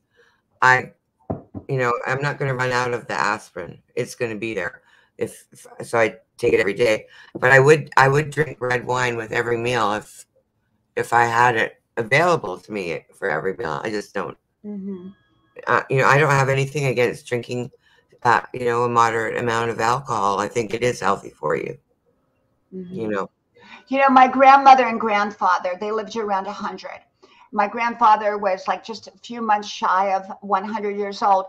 Speaker 2: I'm not going to run out of the aspirin. It's going to be there. If so, I take it every day. But I would drink red wine with every meal if I had it available to me for every meal. I just don't.
Speaker 1: Mm-hmm.
Speaker 2: I don't have anything against drinking, a moderate amount of alcohol. I think it is healthy for you.
Speaker 1: Mm-hmm.
Speaker 2: You know.
Speaker 1: My grandmother and grandfather, they lived to around 100. My grandfather was like just a few months shy of 100 years old.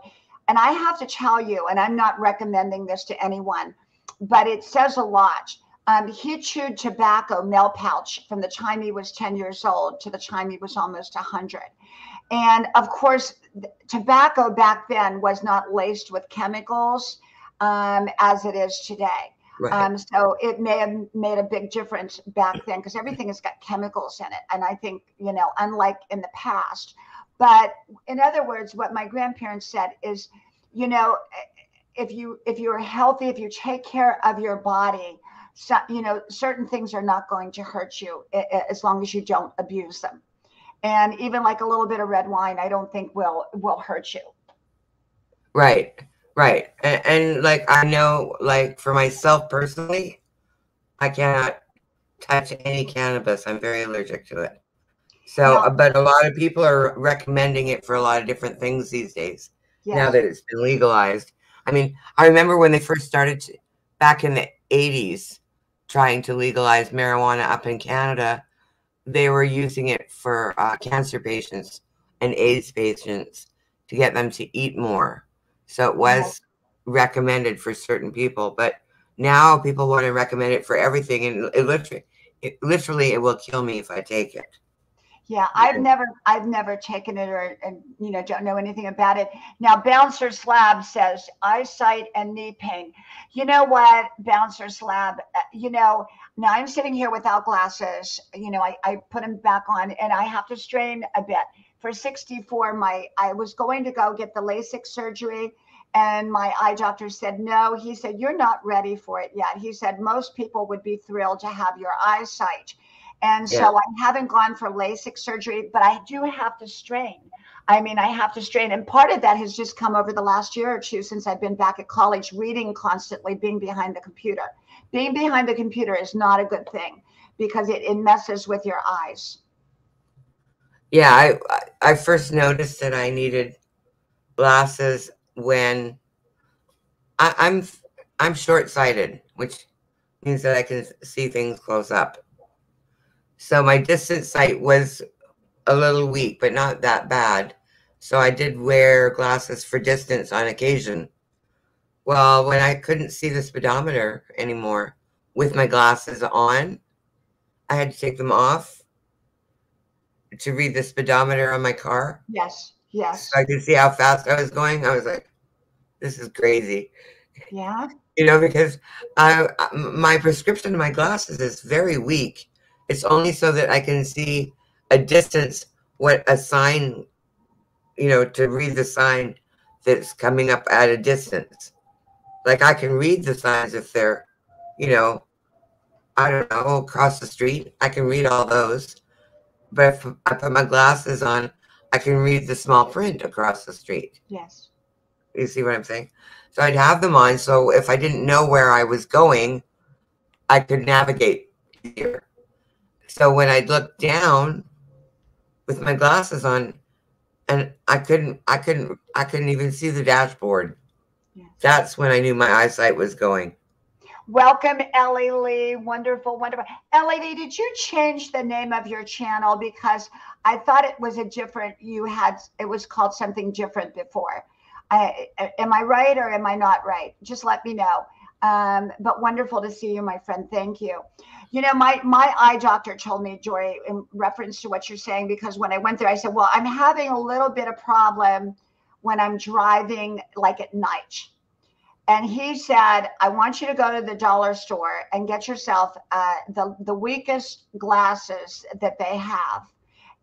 Speaker 1: And I have to tell you, and I'm not recommending this to anyone, but it says a lot. He chewed tobacco male pouch from the time he was 10 years old to the time he was almost 100. And of course, tobacco back then was not laced with chemicals as it is today.
Speaker 2: Right.
Speaker 1: So it may have made a big difference back then because everything has got chemicals in it. And I think, unlike in the past. But in other words, what my grandparents said is, if you're healthy, if you take care of your body, so, certain things are not going to hurt you as long as you don't abuse them. And even like a little bit of red wine, I don't think will hurt you.
Speaker 2: Right. Right. And like, I know, like for myself personally, I cannot touch any cannabis. I'm very allergic to it. So,
Speaker 1: Now,
Speaker 2: but a lot of people are recommending it for a lot of different things these days, now
Speaker 1: yes,
Speaker 2: that it's been legalized. I mean, I remember when they first started back in the 80s trying to legalize marijuana up in Canada, they were using it for cancer patients and AIDS patients to get them to eat more. So it was recommended for certain people, but now people want to recommend it for everything, and it literally will kill me if I take it.
Speaker 1: yeah, I've never taken it or don't know anything about it. Now, Bouncer Slab says eyesight and knee pain. You know what, Bouncer Slab? Now I'm sitting here without glasses. I put them back on, and I have to strain a bit. For 64, I was going to go get the LASIK surgery, and my eye doctor said no. He said, you're not ready for it yet. He said most people would be thrilled to have your eyesight. And
Speaker 2: Yeah.
Speaker 1: so I haven't gone for LASIK surgery, but I do have to strain. I mean, I have to strain. And part of that has just come over the last year or two since I've been back at college, reading constantly, being behind the computer. Being behind the computer is not a good thing because it messes with your eyes.
Speaker 2: Yeah, I first noticed that I needed glasses when I'm short-sighted, which means that I can see things close up. So my distance sight was a little weak, but not that bad. So I did wear glasses for distance on occasion. Well, when I couldn't see the speedometer anymore with my glasses on, I had to take them off to read the speedometer on my car.
Speaker 1: Yes, yes.
Speaker 2: So I could see how fast I was going. I was like, this is crazy.
Speaker 1: Yeah.
Speaker 2: Because my prescription to my glasses is very weak. It's only so that I can see a distance, what a sign, to read the sign that's coming up at a distance. Like I can read the signs if they're, I don't know, across the street. I can read all those. But if I put my glasses on, I can read the small print across the street.
Speaker 1: Yes.
Speaker 2: You see what I'm saying? So I'd have them on. So if I didn't know where I was going, I could navigate easier. So when I'd look down with my glasses on, and I couldn't even see the dashboard. Yes. That's when I knew my eyesight was going.
Speaker 1: Welcome, Ellie Lee. Wonderful, wonderful. Ellie Lee, did you change the name of your channel? Because I thought it was it was called something different before. Am I right or am I not right? Just let me know. But wonderful to see you, my friend. Thank you. My eye doctor told me, Joy, in reference to what you're saying, because when I went there, I said, well, I'm having a little bit of problem when I'm driving, like at night. And he said, I want you to go to the dollar store and get yourself the weakest glasses that they have.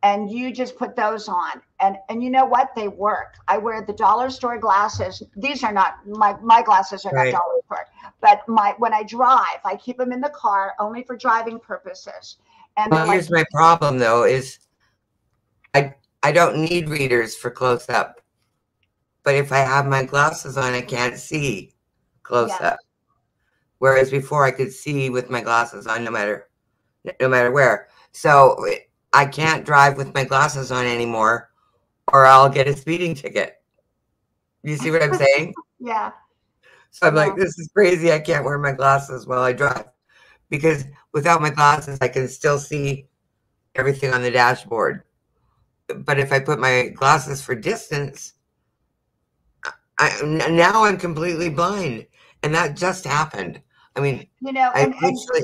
Speaker 1: And you just put those on. And you know what? They work. I wear the dollar store glasses. These are not, my glasses are not dollar store. But when I drive, I keep them in the car only for driving purposes. And
Speaker 2: well, here's my problem, though, is I don't need readers for close up. But if I have my glasses on, I can't see close up. Whereas before I could see with my glasses on no matter where. So I can't drive with my glasses on anymore or I'll get a speeding ticket. You see what I'm saying?
Speaker 1: Yeah.
Speaker 2: So I'm like, this is crazy. I can't wear my glasses while I drive because without my glasses, I can still see everything on the dashboard. but if I put my glasses for distance, now I'm completely blind, and that just happened. I mean,
Speaker 1: You know,
Speaker 2: I literally.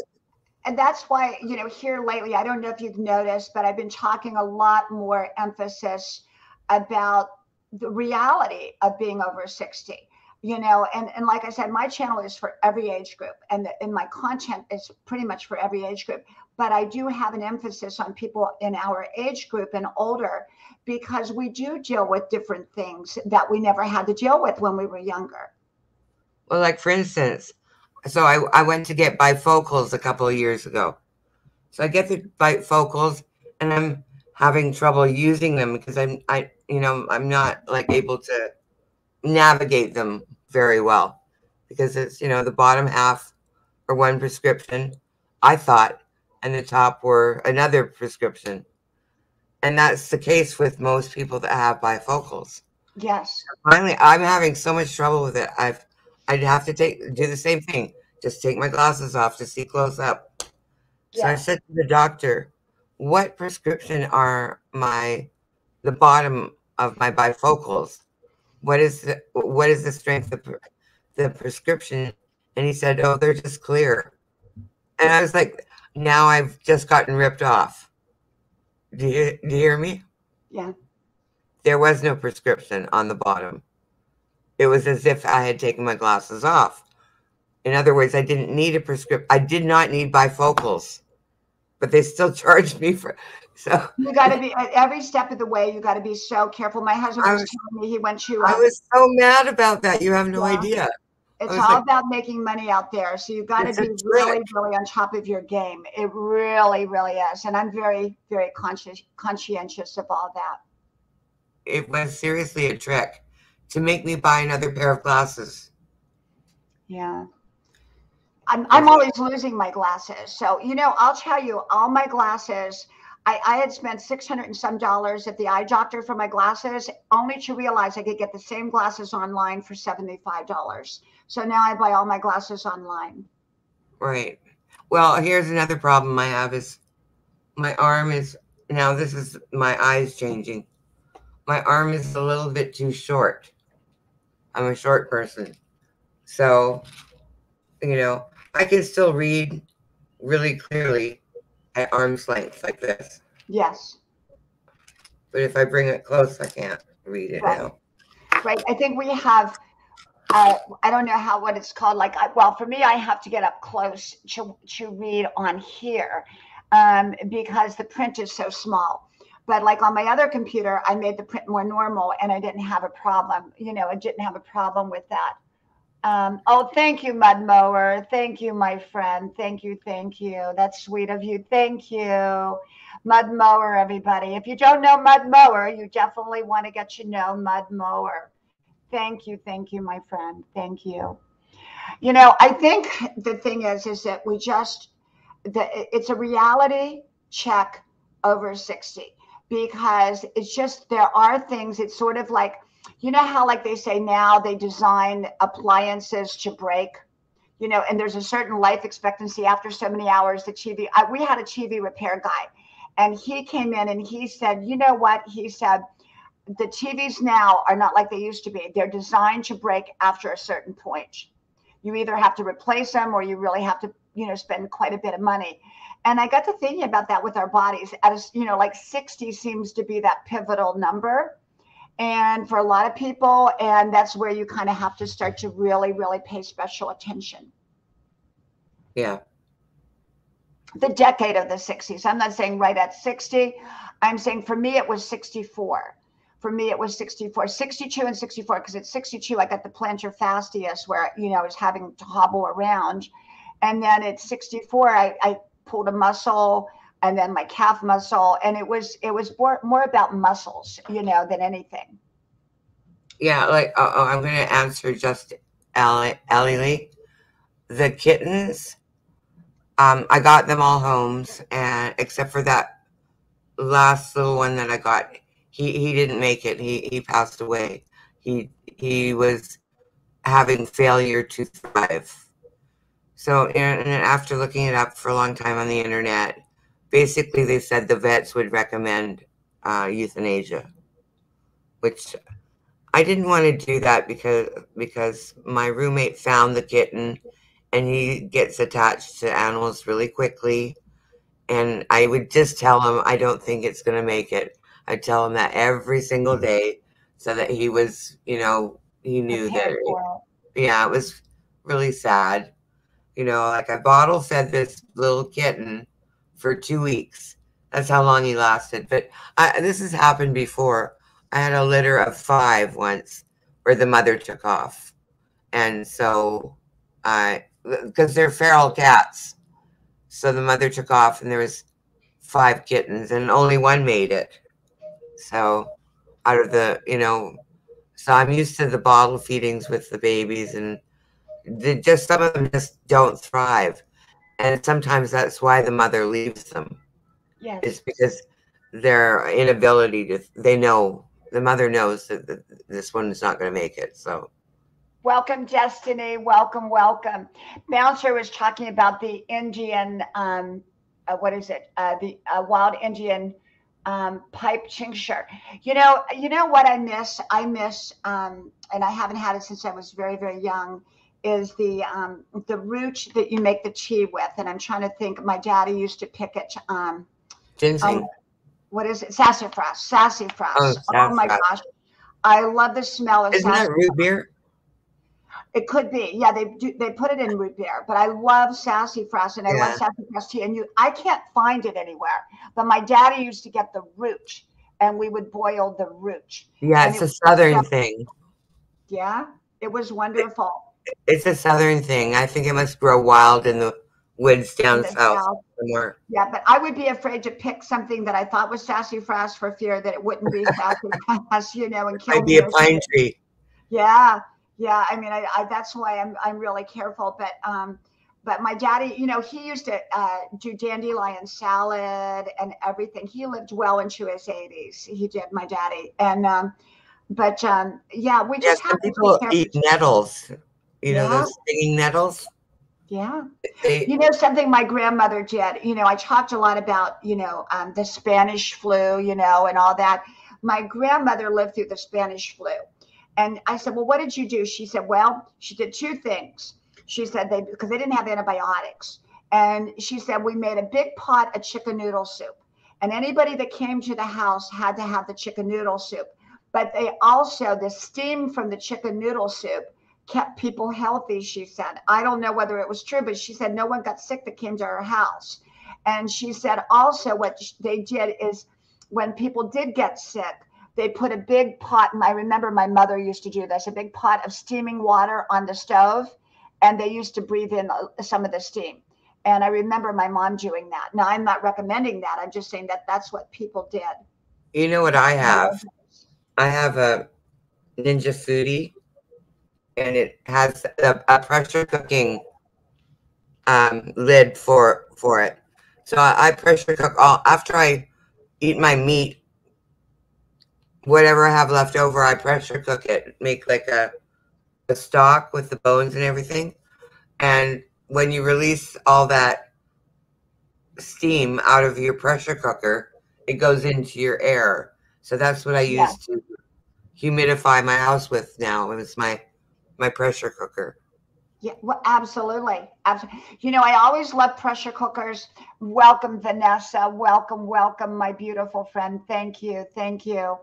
Speaker 1: and that's why, you know, here lately, I don't know if you've noticed, but I've been talking a lot more emphasis about the reality of being over 60, you know, and like I said, my channel is for every age group, and my content is pretty much for every age group. But I do have an emphasis on people in our age group and older, because we do deal with different things that we never had to deal with when we were younger.
Speaker 2: Well, like for instance, so I went to get bifocals a couple of years ago. So I get the bifocals, and I'm having trouble using them because I'm not like able to navigate them very well, because it's, the bottom half are one prescription, I thought, and the top were another prescription. And that's the case with most people that have bifocals.
Speaker 1: Yes.
Speaker 2: Finally, I'm having so much trouble with it. I'd have to do the same thing. Just take my glasses off to see close up. So I
Speaker 1: Yes.
Speaker 2: said to the doctor, "What prescription are the bottom of my bifocals? What is the strength of the prescription?" And he said, "Oh, they're just clear." And I was like, "Now I've just gotten ripped off." Do you hear me?
Speaker 1: Yeah.
Speaker 2: There was no prescription on the bottom. It was as if I had taken my glasses off. In other words, I didn't need a prescription. I did not need bifocals, but they still charged me for. So
Speaker 1: You got to be at every step of the way. You got to be so careful. My husband
Speaker 2: I
Speaker 1: was
Speaker 2: was,
Speaker 1: telling me he went to,
Speaker 2: I was so mad about that. You have no
Speaker 1: yeah,
Speaker 2: idea. I
Speaker 1: it's
Speaker 2: was
Speaker 1: all
Speaker 2: like,
Speaker 1: about making money out there. So you got to
Speaker 2: it's a
Speaker 1: be
Speaker 2: trick.
Speaker 1: really, really on top of your game. It really, really is. And I'm very, very conscientious of all that.
Speaker 2: It was seriously a trick to make me buy another pair of glasses.
Speaker 1: Yeah. I'm always losing my glasses. So, you know, I'll tell you, all my glasses, I had spent 600 and some dollars at the eye doctor for my glasses, only to realize I could get the same glasses online for $75. So now I buy all my glasses online.
Speaker 2: Right. Well, here's another problem I have is my arm is now this is my eyes changing. My arm is a little bit too short. I'm a short person. So, I can still read really clearly at arm's length like this.
Speaker 1: Yes.
Speaker 2: But if I bring it close, I can't read it
Speaker 1: Right.
Speaker 2: now.
Speaker 1: Right. I think we have, I don't know what it's called. Like, well, for me, I have to get up close to read on here, because the print is so small. But like on my other computer, I made the print more normal, and I didn't have a problem. You know, I didn't have a problem with that. Oh, thank you, Mud Mower. Thank you, my friend. Thank you. Thank you. That's sweet of you. Thank you. Mud Mower, everybody. If you don't know Mud Mower, you definitely want to get to know Mud Mower. Thank you, my friend. Thank you. You know, I think the thing is that it's a reality check over 60, because it's just, there are things, it's sort of like, you know how like they say now they design appliances to break, you know, and there's a certain life expectancy after so many hours. The TV, we had a TV repair guy, and he came in and he said, you know what? He said, the TVs now are not like they used to be. They're designed to break after a certain point. You either have to replace them, or you really have to, you know, spend quite a bit of money. And I got to thinking about that with our bodies. As you know, like 60 seems to be that pivotal number. And for a lot of people, and that's where you kind of have to start to really, really pay special attention.
Speaker 2: Yeah.
Speaker 1: The decade of the 60s. I'm not saying right at 60. I'm saying for me, it was 64. For me, it was 64, 62 and 64, because at 62, I got the plantar fasciitis where, you know, I was having to hobble around. And then at 64, I pulled a muscle, and then my calf muscle. And it was more about muscles, you know, than anything.
Speaker 2: Yeah, like, I'm going to answer just Ellie Lee. The kittens, I got them all homes, and except for that last little one that I got, he didn't make it. He passed away. He was having failure to thrive. So, and after looking it up for a long time on the internet, basically they said the vets would recommend euthanasia, which I didn't want to do that because my roommate found the kitten and he gets attached to animals really quickly. And I would just tell him, I don't think it's going to make it. I tell him that every single day so that he was, he knew that,
Speaker 1: Prepared for it.
Speaker 2: yeah, it was really sad. Like I bottle fed this little kitten for 2 weeks. That's how long he lasted. But this has happened before. I had a litter of 5 once where the mother took off. And so, because they're feral cats. So the mother took off and there was 5 kittens and only one made it. So out of the, so I'm used to the bottle feedings with the babies, and some of them just don't thrive. And sometimes that's why the mother leaves them.
Speaker 1: Yes.
Speaker 2: It's because their inability the mother knows that this one is not going to make it. So
Speaker 1: welcome, Destiny. Welcome, welcome. Bouncer was talking about the Indian, what is it? The wild Indian pipe tincture. You know what I miss? And I haven't had it since I was very, very young. Is the root that you make the tea with? And I'm trying to think. My daddy used to pick it.
Speaker 2: ginseng.
Speaker 1: What is it? Sassafras. Sassafras.
Speaker 2: Oh,
Speaker 1: Oh my
Speaker 2: sassafras.
Speaker 1: gosh, I love the smell of
Speaker 2: Isn't that
Speaker 1: sassafras.
Speaker 2: root beer?
Speaker 1: It could be, yeah. They put it in root beer, but I love sassafras and I love
Speaker 2: Yeah.
Speaker 1: sassafras tea. And I can't find it anywhere. But my daddy used to get the root, and we would boil the root.
Speaker 2: Yeah,
Speaker 1: And
Speaker 2: it's
Speaker 1: it
Speaker 2: a
Speaker 1: was
Speaker 2: southern
Speaker 1: so,
Speaker 2: thing.
Speaker 1: yeah, it was wonderful
Speaker 2: It's a southern thing. I think it must grow wild in the woods
Speaker 1: in
Speaker 2: down
Speaker 1: the
Speaker 2: south
Speaker 1: south.
Speaker 2: somewhere.
Speaker 1: Yeah, but I would be afraid to pick something that I thought was sassafras for fear that it wouldn't be sassafras, and kill
Speaker 2: Might be
Speaker 1: me
Speaker 2: a
Speaker 1: or
Speaker 2: pine
Speaker 1: something.
Speaker 2: tree.
Speaker 1: Yeah, yeah. I mean, I that's why I'm really careful. But my daddy, he used to do dandelion salad and everything. He lived well into his 80s. He did, my daddy. And yeah, we
Speaker 2: Yeah,
Speaker 1: just have
Speaker 2: some
Speaker 1: to take
Speaker 2: people
Speaker 1: care of
Speaker 2: eat
Speaker 1: each other.
Speaker 2: nettles.
Speaker 1: Yeah,
Speaker 2: Those stinging nettles.
Speaker 1: yeah.
Speaker 2: They
Speaker 1: Something my grandmother did. I talked a lot about the Spanish flu, and all that. My grandmother lived through the Spanish flu. And I said, well, what did you do? She said, well, she did 2 things. She said because they didn't have antibiotics. And she said, we made a big pot of chicken noodle soup. And anybody that came to the house had to have the chicken noodle soup. But the steam from the chicken noodle soup kept people healthy, she said. I don't know whether it was true, but she said no one got sick that came to her house. And she said also what they did is when people did get sick, they put a big pot, and I remember my mother used to do this, a big pot of steaming water on the stove, and they used to breathe in some of the steam. And I remember my mom doing that. Now, I'm not recommending that. I'm just saying that that's what people did.
Speaker 2: You know what I have? I have a Ninja Foodie, and it has a pressure cooking lid for it. So I pressure cook after I eat my meat. Whatever I have left over, I pressure cook it. Make like a stock with the bones and everything. And when you release all that steam out of your pressure cooker, it goes into your air. So that's what I use to humidify my house with now. It's my pressure cooker.
Speaker 1: Yeah, well, absolutely. Absolutely. I always love pressure cookers. Welcome, Vanessa. Welcome, my beautiful friend. Thank you. Thank you.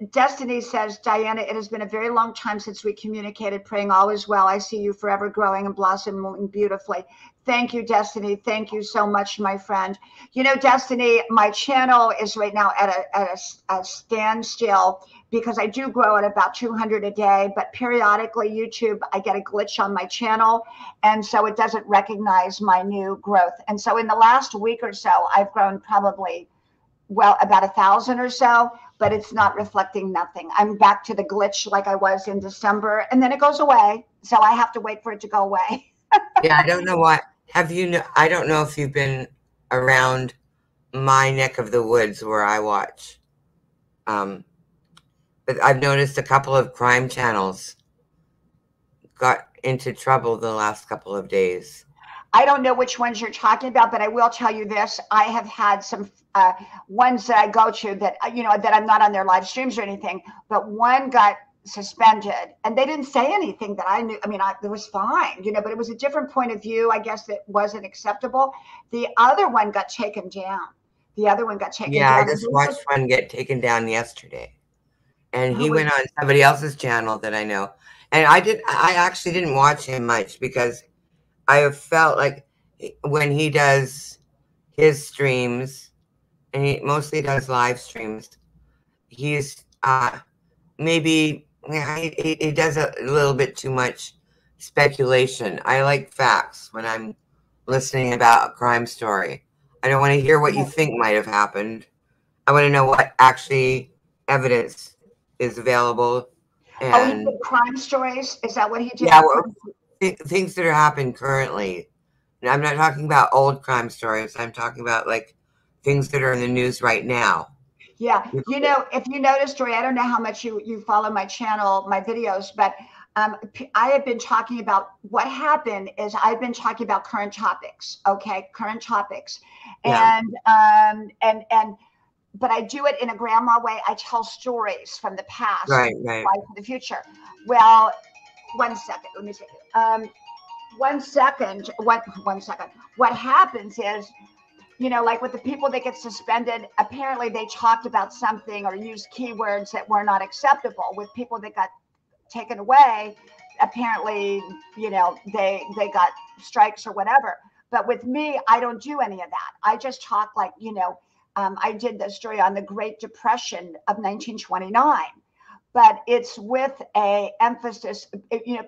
Speaker 1: Destiny says, Diana, it has been a very long time since we communicated, praying all is well. I see you forever growing and blossoming beautifully. Thank you, Destiny. Thank you so much, my friend. Destiny, my channel is right now at a standstill because I do grow at about 200 a day, but periodically YouTube, I get a glitch on my channel. And so it doesn't recognize my new growth. And so in the last week or so, I've grown probably about 1,000 or so, but it's not reflecting nothing. I'm back to the glitch like I was in December, and then it goes away. So I have to wait for it to go away.
Speaker 2: Yeah, I don't know why. I don't know if you've been around my neck of the woods where I watch. But I've noticed a couple of crime channels got into trouble the last couple of days.
Speaker 1: I don't know which ones you're talking about, but I will tell you this. I have had some ones that I go to that, that I'm not on their live streams or anything, but one got suspended and they didn't say anything that I knew. I mean, it was fine, but it was a different point of view. I guess that wasn't acceptable. The other one got taken down.
Speaker 2: Yeah, I just watched one get taken down yesterday. And he went on somebody else's channel that I know. And I actually didn't watch him much because I have felt like when he does his streams, and he mostly does live streams, he's maybe he does a little bit too much speculation. I like facts when I'm listening about a crime story. I don't want to hear what you think might have happened. I want to know what actually evidence is available. And
Speaker 1: he did crime stories? Is that what he did?
Speaker 2: Yeah, things that are happening currently. And I'm not talking about old crime stories. I'm talking about like things that are in the news right now.
Speaker 1: Yeah, if you noticed, Joy, I don't know how much you follow my channel, my videos, but I have been talking about what happened is I've been talking about current topics, current topics,
Speaker 2: Yeah.
Speaker 1: But I do it in a grandma way. I tell stories from the past,
Speaker 2: right,
Speaker 1: for the future. Well, 1 second, let me see. 1 second, one second. What happens is, like with the people that get suspended, apparently they talked about something or used keywords that were not acceptable. With people that got taken away, apparently, they got strikes or whatever. But with me, I don't do any of that. I just talk like, I did the story on the Great Depression of 1929. But it's with a emphasis,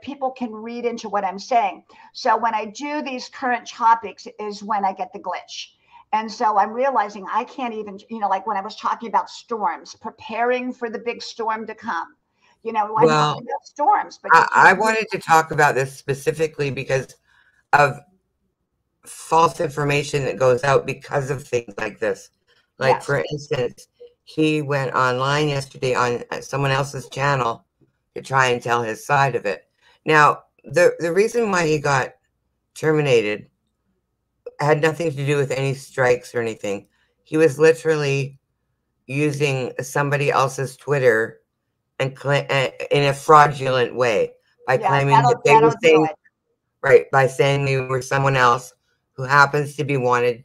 Speaker 1: people can read into what I'm saying. So when I do these current topics is when I get the glitch. And so I'm realizing I can't even, like when I was talking about storms, preparing for the big storm to come, I'm talking about storms. But
Speaker 2: I wanted to talk about this specifically because of false information that goes out because of things like this. Like, for instance, he went online yesterday on someone else's channel to try and tell his side of it. Now, the reason why he got terminated had nothing to do with any strikes or anything. He was literally using somebody else's Twitter and in a fraudulent way by claiming that they were saying, by saying they were someone else who happens to be wanted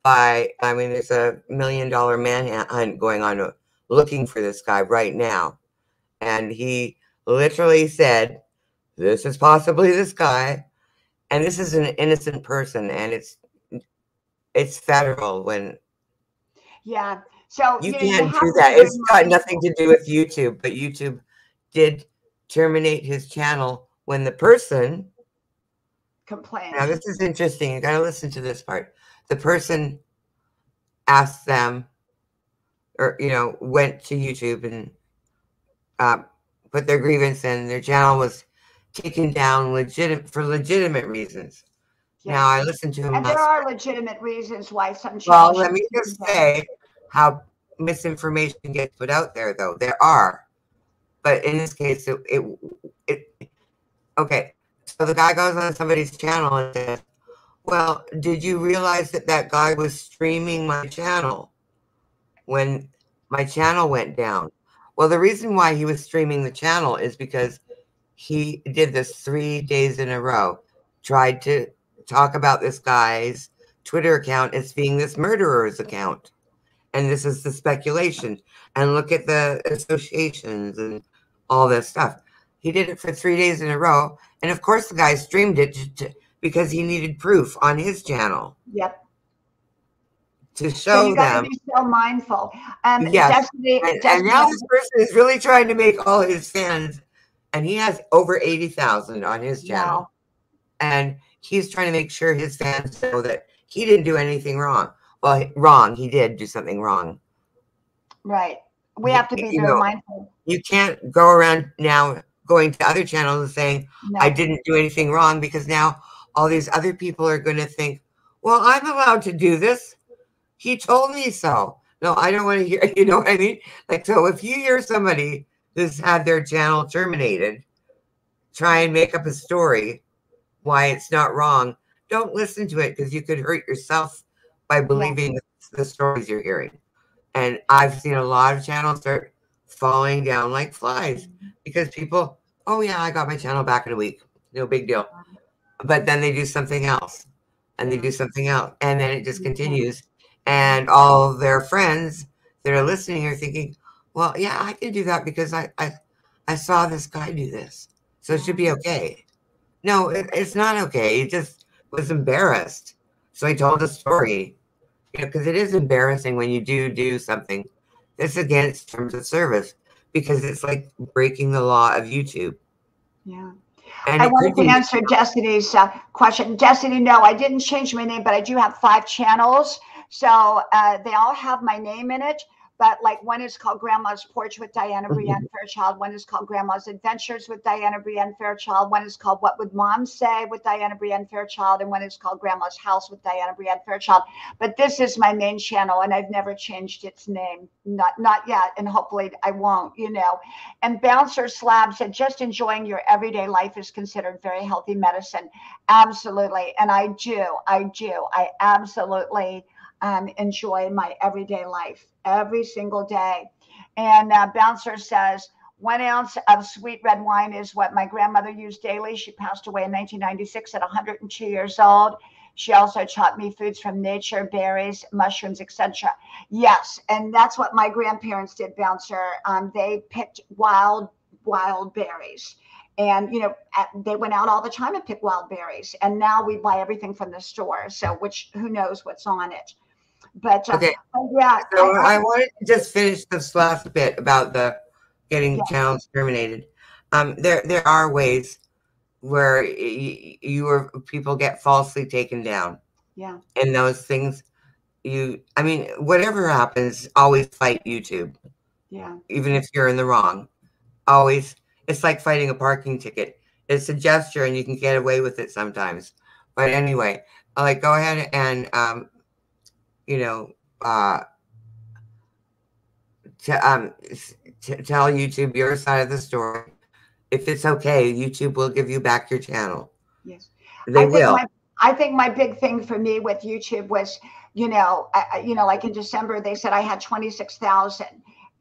Speaker 2: by, there's $1 million manhunt going on looking for this guy right now. And he literally said, this is possibly this guy. And this is an innocent person. And it's federal when.
Speaker 1: Yeah. So
Speaker 2: you can't do that. It's got nothing to do with YouTube, but YouTube did terminate his channel when the person
Speaker 1: complained.
Speaker 2: Now this is interesting. You got to listen to this part. The person asked them, or went to YouTube and put their grievance in. Their channel was taken down for legitimate reasons. Yeah. Now I listened to him.
Speaker 1: And there are legitimate reasons why some.
Speaker 2: Well, let me just say how misinformation gets put out there, though. There are, but in this case, okay. So the guy goes on somebody's channel and says, well, did you realize that guy was streaming my channel when my channel went down? Well, the reason why he was streaming the channel is because he did this 3 days in a row, tried to talk about this guy's Twitter account as being this murderer's account. And this is the speculation. And look at the associations and all this stuff. He did it for 3 days in a row. And of course, the guy streamed it because he needed proof on his channel.
Speaker 1: Yep.
Speaker 2: To show
Speaker 1: you
Speaker 2: them.
Speaker 1: Be so mindful.
Speaker 2: Yes. And now this person is really trying to make all his fans, and he has over 80,000 on his channel. Wow. And he's trying to make sure his fans know that he didn't do anything wrong. Well, he did do something wrong.
Speaker 1: Right. We have to be very mindful.
Speaker 2: You can't go around now going to other channels and saying, I didn't do anything wrong, because now all these other people are going to think, well, I'm allowed to do this. He told me so. No, I don't want to hear, you know what I mean? Like, so if you hear somebody who's had their channel terminated, try and make up a story why it's not wrong. don't listen to it because you could hurt yourself by
Speaker 1: Yeah.
Speaker 2: believing the stories you're hearing. And I've seen a lot of channels start falling down like flies because people, oh yeah, I got my channel back in a week. No big deal. But then they do something else and they
Speaker 1: Yeah.
Speaker 2: do something else. And then it just
Speaker 1: Mhm.
Speaker 2: continues. And all of their friends that are listening are thinking, well, yeah, I can do that because I saw this guy do this. So it should
Speaker 1: Yeah.
Speaker 2: be okay. No, it's not okay. He just was embarrassed. So he told a story, because it is embarrassing when you do something that's against terms of service because it's like breaking the law of YouTube.
Speaker 1: Yeah.
Speaker 2: And
Speaker 1: I
Speaker 2: it could
Speaker 1: wanted to
Speaker 2: be,
Speaker 1: answer Destiny's question. Destiny, no, I didn't change my name, but I do have 5 channels. So they all have my name in it. But like one is called Grandma's Porch with Diana Brienne Fairchild. One is called Grandma's Adventures with Diana Brienne Fairchild. One is called What Would Mom Say with Diana Brienne Fairchild. And one is called Grandma's House with Diana Brienne Fairchild. But this is my main channel, and I've never changed its name. Not yet. And hopefully I won't, And Bouncer Slab said, just enjoying your everyday life is considered very healthy medicine. Absolutely. And I do. I absolutely enjoy my everyday life every single day. And Bouncer says, 1 ounce of sweet red wine is what my grandmother used daily. She passed away in 1996 at 102 years old. She also taught me foods from nature, berries, mushrooms, etc. Yes, and that's what my grandparents did, Bouncer. They picked wild berries. And they went out all the time and picked wild berries. And now we buy everything from the store. So, which who knows what's on it? But
Speaker 2: okay.
Speaker 1: yeah,
Speaker 2: So I wanted to just finish this last bit about the getting
Speaker 1: yes,
Speaker 2: channels terminated. There are ways where people get falsely taken down,
Speaker 1: yeah,
Speaker 2: and those things I mean, whatever happens, always fight YouTube,
Speaker 1: yeah,
Speaker 2: even if you're in the wrong. Always, it's like fighting a parking ticket. It's a gesture, and you can get away with it sometimes. But anyway, like go ahead and you know, uh, tell YouTube your side of the story. If it's okay, YouTube will give you back your channel.
Speaker 1: yes.
Speaker 2: They
Speaker 1: I think
Speaker 2: will.
Speaker 1: my I think my big thing for me with YouTube was, like in December they said I had 26,000.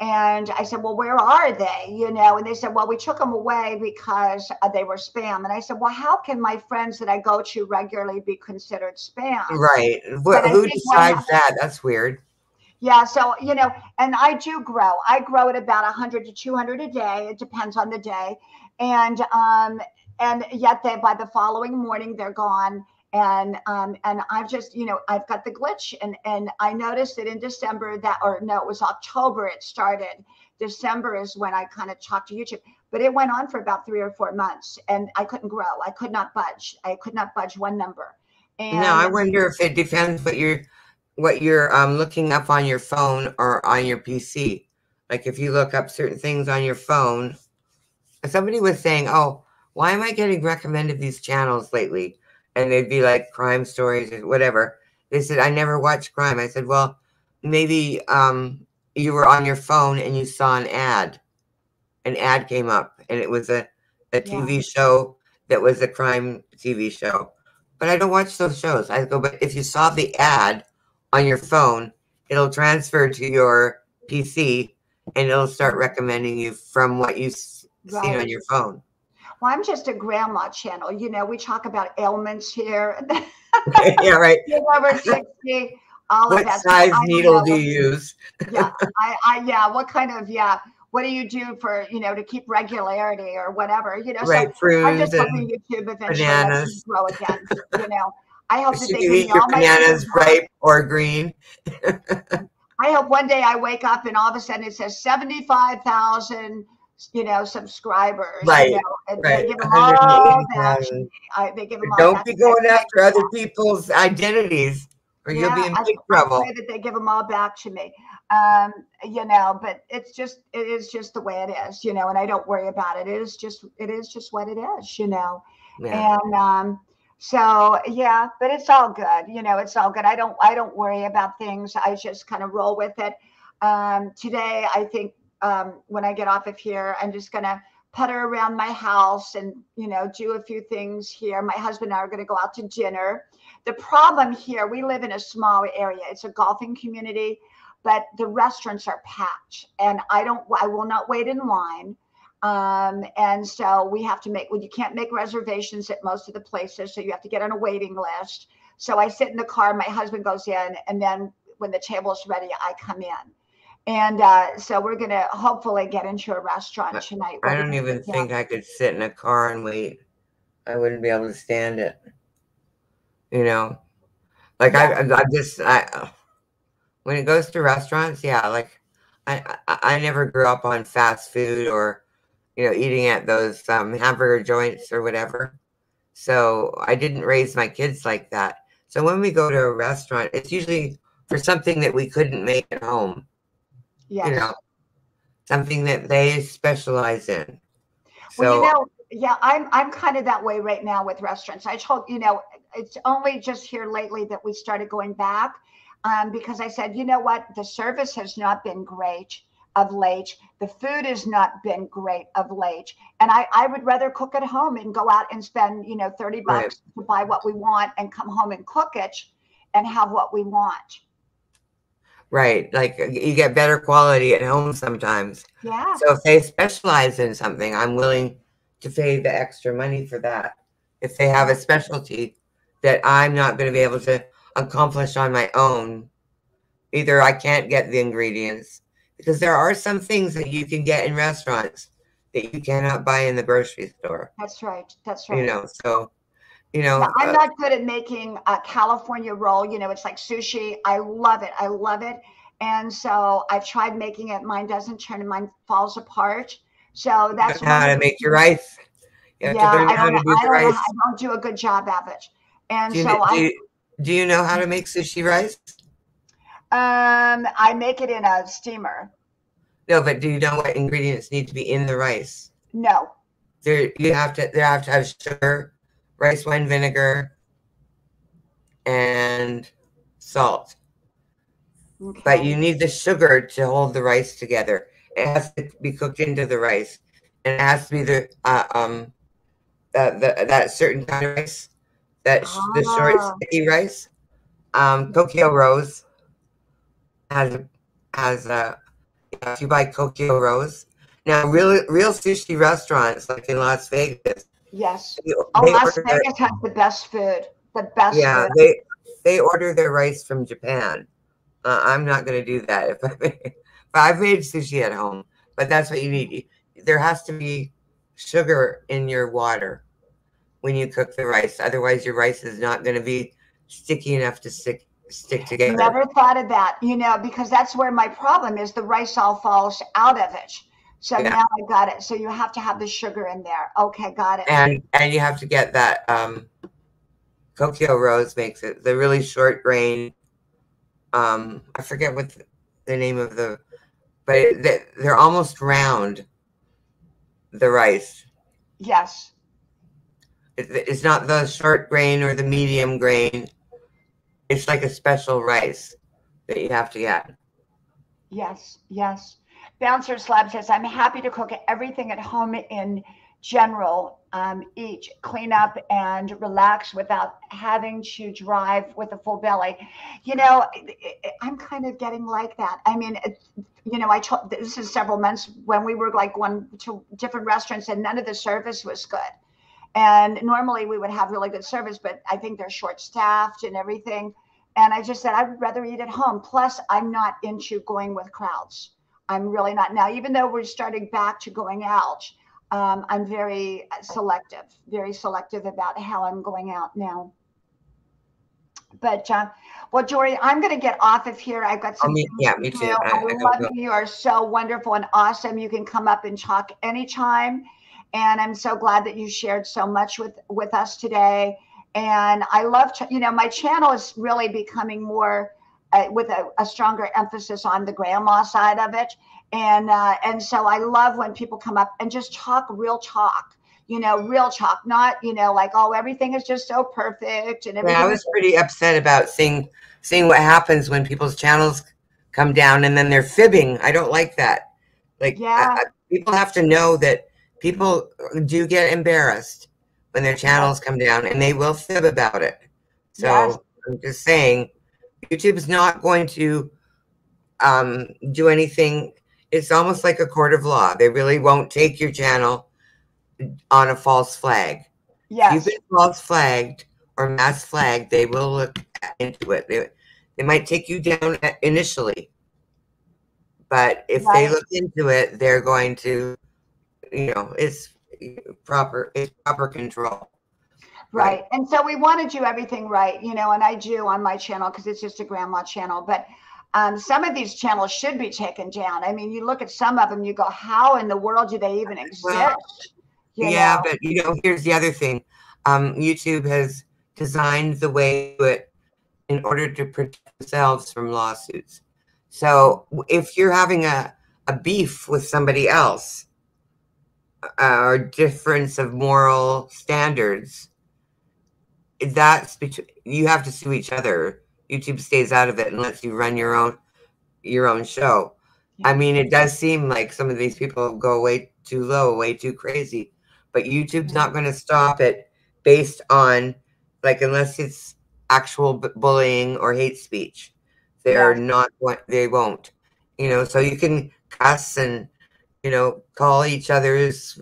Speaker 1: And I said, well, where are they? And they said, well, we took them away because they were spam. And I said, well, how can my friends that I go to regularly be considered spam?
Speaker 2: Right.
Speaker 1: But I
Speaker 2: Who
Speaker 1: think what
Speaker 2: decides that? That's weird.
Speaker 1: Yeah, so and I do grow. I grow at about 100 to 200 a day. It depends on the day, and yet they by the following morning they're gone. And I've just I've got the glitch, and I noticed that in December or no, it was October it started. December is when I kind of talked to YouTube, but it went on for about 3 or 4 months, and I couldn't grow. I could not budge. I could not budge one number,
Speaker 2: No, I
Speaker 1: and
Speaker 2: wonder if it depends what you're looking up on your phone or on your PC. Like if you look up certain things on your phone, somebody was saying, "Oh, why am I getting recommended these channels lately?" And they'd be like crime stories or whatever. They said, "I never watch crime." I said, "Well, maybe you were on your phone and you saw an ad. An ad came up, and it was a
Speaker 1: yeah,
Speaker 2: TV show that was a crime TV show." But I don't watch those shows. I go, but if you saw the ad on your phone, it'll transfer to your PC and it'll start recommending you from what you've seen
Speaker 1: right.
Speaker 2: on your phone.
Speaker 1: Well, I'm just a grandma channel. We talk about ailments here.
Speaker 2: Yeah, right.
Speaker 1: You're over 60, all of
Speaker 2: What
Speaker 1: that. So
Speaker 2: size
Speaker 1: I don't
Speaker 2: needle
Speaker 1: know
Speaker 2: do
Speaker 1: what,
Speaker 2: you use?
Speaker 1: yeah, yeah, what kind of, yeah, what do you do for, to keep regularity or whatever, so
Speaker 2: Right,
Speaker 1: I'm
Speaker 2: prunes
Speaker 1: just
Speaker 2: and
Speaker 1: hoping YouTube eventually lets me
Speaker 2: bananas.
Speaker 1: grow again, I hope that
Speaker 2: Should
Speaker 1: they
Speaker 2: you
Speaker 1: give me
Speaker 2: eat your
Speaker 1: all my money
Speaker 2: bananas
Speaker 1: back.
Speaker 2: ripe or green?
Speaker 1: I hope one day I wake up and all of a sudden it says 75,000, subscribers,
Speaker 2: Right,
Speaker 1: and they
Speaker 2: right.
Speaker 1: give them all back to
Speaker 2: 180,000.
Speaker 1: me. They give them
Speaker 2: But
Speaker 1: all
Speaker 2: don't
Speaker 1: back
Speaker 2: be
Speaker 1: to me. I
Speaker 2: going
Speaker 1: pray
Speaker 2: after
Speaker 1: for
Speaker 2: other
Speaker 1: that.
Speaker 2: people's identities or you'll
Speaker 1: Yeah,
Speaker 2: be in
Speaker 1: I,
Speaker 2: big
Speaker 1: I pray
Speaker 2: trouble.
Speaker 1: that they give them all back to me. But it is just the way it is, and I don't worry about it. It is just what it is.
Speaker 2: Yeah.
Speaker 1: And so yeah, but it's all good, it's all good. I don't worry about things. I just kind of roll with it. Today, I think when I get off of here, I'm just gonna putter around my house and, do a few things here. My husband and I are going to go out to dinner. The problem here, we live in a small area. It's a golfing community, but the restaurants are packed, and I will not wait in line. And so we have to you can't make reservations at most of the places. So you have to get on a waiting list. So I sit in the car, my husband goes in, and then when the table is ready, I come in. And so we're going to hopefully get into a restaurant tonight.
Speaker 2: I don't even think I could sit in a car and wait. I wouldn't be able to stand it. Like yeah. When it goes to restaurants, yeah, like I never grew up on fast food or, eating at those hamburger joints or whatever. So I didn't raise my kids like that. So when we go to a restaurant, it's usually for something that we couldn't make at home.
Speaker 1: Yes.
Speaker 2: Something that they specialize in.
Speaker 1: Well, yeah, I'm kind of that way right now with restaurants. I told, it's only just here lately that we started going back because I said, you know what, the service has not been great of late. The food has not been great of late. And I would rather cook at home and go out and spend, $30
Speaker 2: right.
Speaker 1: to buy what we want and come home and cook it and have what we want.
Speaker 2: Right. Like you get better quality at home sometimes.
Speaker 1: Yeah.
Speaker 2: So if they specialize in something, I'm willing to pay the extra money for that. If they have a specialty that I'm not going to be able to accomplish on my own, either I can't get the ingredients, because there are some things that you can get in restaurants that you cannot buy in the grocery store.
Speaker 1: That's right. That's right.
Speaker 2: So
Speaker 1: I'm not good at making a California roll. It's like sushi. I love it. I love it. And so I've tried making it. Mine doesn't turn and mine falls apart. So that's
Speaker 2: how to make your rice. You have to learn how to do the rice.
Speaker 1: I don't do a good job of it. And
Speaker 2: do you know how to make sushi rice?
Speaker 1: I make it in a steamer.
Speaker 2: No, but do you know what ingredients need to be in the rice?
Speaker 1: No.
Speaker 2: They have to have sugar, rice wine vinegar, and salt. Okay. But you need the sugar to hold the rice together. It has to be cooked into the rice, and it has to be that certain kind of rice, the short sticky rice. Tokyo Rose has if you buy Tokyo Rose. Now, real sushi restaurants like in Las Vegas.
Speaker 1: Yes. Las Vegas has the best food. The best.
Speaker 2: Yeah,
Speaker 1: food.
Speaker 2: They order their rice from Japan. I'm not going to do that if I've made sushi at home. But that's what you need. There has to be sugar in your water when you cook the rice. Otherwise, your rice is not going to be sticky enough to stick together.
Speaker 1: Never thought of that, because that's where my problem is. The rice all falls out of it. So now I got it. So you have to have the sugar in there. Okay, got it.
Speaker 2: And you have to get that Tokyo Rose makes it, the really short grain. I forget what the name of but they're almost round, the rice.
Speaker 1: Yes.
Speaker 2: It's not the short grain or the medium grain. It's like a special rice that you have to get.
Speaker 1: Yes, yes. Bouncer Slab says, I'm happy to cook everything at home in general, eat, clean up, and relax without having to drive with a full belly. I'm kind of getting like that. I mean, this is several months when we were like going to different restaurants and none of the service was good. And normally we would have really good service, but I think they're short-staffed and everything. And I just said, I'd rather eat at home. Plus, I'm not into going with crowds. I'm really not now, even though we're starting back to going out. I'm very selective about how I'm going out now. But, well, Jory, I'm going to get off of here. I've got some.
Speaker 2: Me too.
Speaker 1: I love you. You are so wonderful and awesome. You can come up and talk anytime. And I'm so glad that you shared so much with us today. And I love, my channel is really becoming more with a stronger emphasis on the grandma side of it. And so I love when people come up and just talk real talk, real talk, not, like, oh, everything is just so perfect. And everything.
Speaker 2: I was pretty upset about seeing what happens when people's channels come down and then they're fibbing. I don't like that. Like, people have to know that people do get embarrassed when their channels come down, and they will fib about it.
Speaker 1: Yes.
Speaker 2: So I'm just saying, YouTube is not going to do anything. It's almost like a court of law. They really won't take your channel on a false flag. If you've
Speaker 1: Yes.
Speaker 2: been false flagged or mass flagged, they will look into it. They might take you down initially, but if they
Speaker 1: Right.
Speaker 2: look into it, they're going to, it's proper control.
Speaker 1: Right. And so we want to do everything right, and I do on my channel because it's just a grandma channel. But some of these channels should be taken down. I mean, you look at some of them, you go, how in the world do they even exist?
Speaker 2: Well, yeah, but here's the other thing. YouTube has designed the way it in order to protect themselves from lawsuits. So if you're having a beef with somebody else, or difference of moral standards, you have to sue each other. YouTube stays out of it and lets you run your own show.
Speaker 1: Yeah.
Speaker 2: I mean, it does seem like some of these people go way too low, way too crazy, but YouTube's not going to stop it based on, like, unless it's actual bullying or hate speech. They're not what they won't, so you can cuss and, call each other's